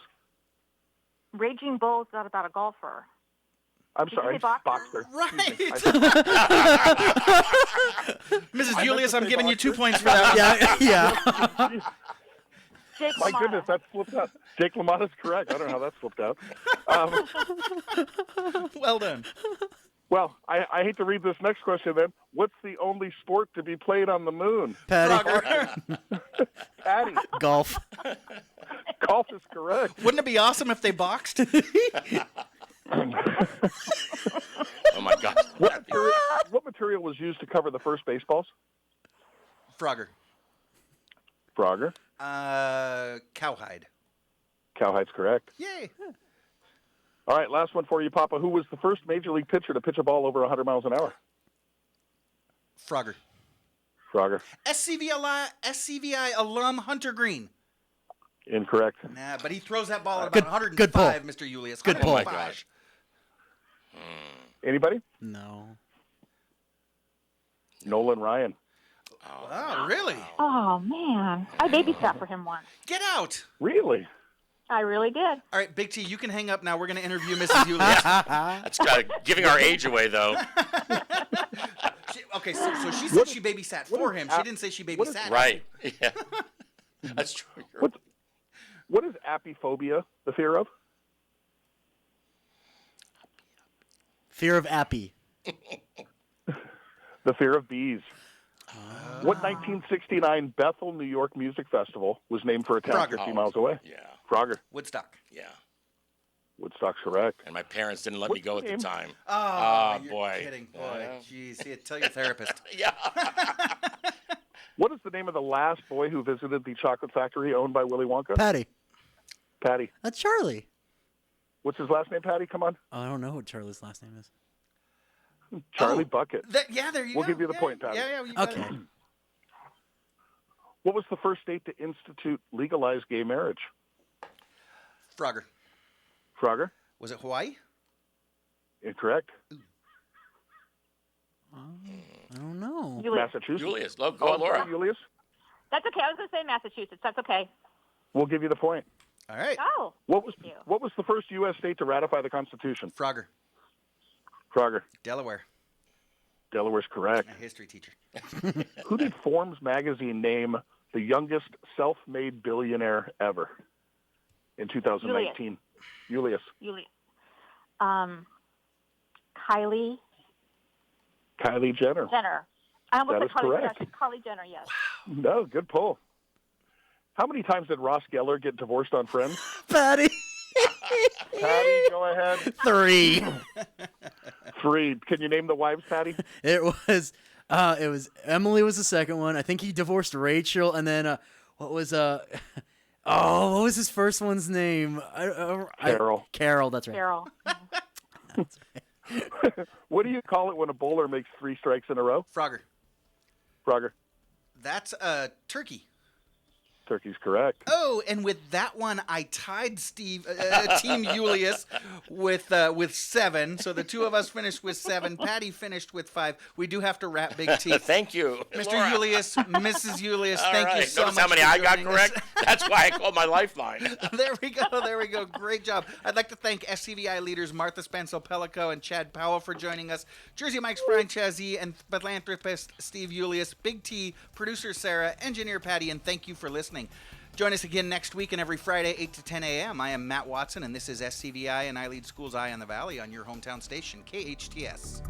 Raging Bull is not about a golfer. I'm Did you sorry, say boxer? boxer. Right. Mrs. Julius, I'm giving you 2 points for that. Yeah. Jake My LaMotta. goodness, that's flipped out. Jake LaMotta's correct. I don't know how that's flipped out. Well done. Well, I hate to read this next question then. What's the only sport to be played on the moon? Patty. Patty. Golf. Golf is correct. Wouldn't it be awesome if they boxed? Oh, my gosh. What material was used to cover the first baseballs? Frogger. Frogger. Cowhide. Cowhide's correct. Yay. All right, last one for you, Papa. Who was the first Major League pitcher to pitch a ball over 100 miles an hour? Frogger. Frogger. SCVi alum Hunter Green. Incorrect. Nah, but he throws that ball at Good- about 105, good pull. Mr. Julius. Good pull. 105. Oh, my gosh. Anybody? No. Nolan Ryan. Oh, really? Oh, man. I babysat for him once. Get out. Really? I really did. All right, Big T, you can hang up now. We're going to interview Mrs. Julius. That's giving our age away, though. Okay, so she said she babysat for him. She didn't say she babysat him. Right. Yeah. That's true. What is apiphobia the fear of? Fear of Appy. The fear of bees. What 1969 Bethel, New York Music Festival was named for a town 50 miles away? Yeah. Frogger. Woodstock. Yeah. Woodstock's correct. And my parents didn't let me go at the time. Oh, you're boy. kidding. Boy, jeez. Tell your therapist. Yeah. What is the name of the last boy who visited the chocolate factory owned by Willy Wonka? Patty. Patty. That's Charlie. What's his last name, Patty? Come on. I don't know what Charlie's last name is. Charlie Bucket. There you go. We'll give you the point, Patty. Yeah, you got Okay. it. What was the first state to institute legalized gay marriage? Frogger. Frogger? Was it Hawaii? Incorrect. I don't know. Julius. Massachusetts. Julius. Go on, Laura. Julius? That's okay. I was going to say Massachusetts. That's okay. We'll give you the point. All right. Oh. What was the first U.S. state to ratify the Constitution? Frogger. Frogger. Delaware. Delaware's correct. My history teacher. Who did Forbes magazine name the youngest self-made billionaire ever in 2019? Julius. Kylie Jenner. I almost That said is Kylie correct. Jenner. Kylie Jenner, yes. No, good pull. How many times did Ross Geller get divorced on Friends? Patty. Patty, go ahead. 3. 3. Can you name the wives, Patty? It was Emily was the second one. I think he divorced Rachel, and then what was what was his first one's name? Carol. Carol, that's right. Carol. What do you call it when a bowler makes 3 strikes in a row? Frogger. Frogger. That's a turkey. Turkey's correct. Oh, and with that one, I tied Team Julius with 7. So the two of us finished with 7. Patty finished with 5. We do have to wrap Big T. Thank you, Mr. Laura. Julius, Mrs. Julius. All Thank you right. so Notice much. how many for I got joining us. correct? That's why I called my lifeline. There we go. Great job. I'd like to thank SCVi leaders Martha Spansel Pellico and Chad Powell for joining us. Jersey Mike's Brian Chazzy and philanthropist Steve Youlios. Big T, producer Sarah, engineer Patty, and thank you for listening. Join us again next week and every Friday, 8 to 10 a.m. I am Matt Watson, and this is SCVi, and I lead Schools Eye on the Valley on your hometown station, KHTS.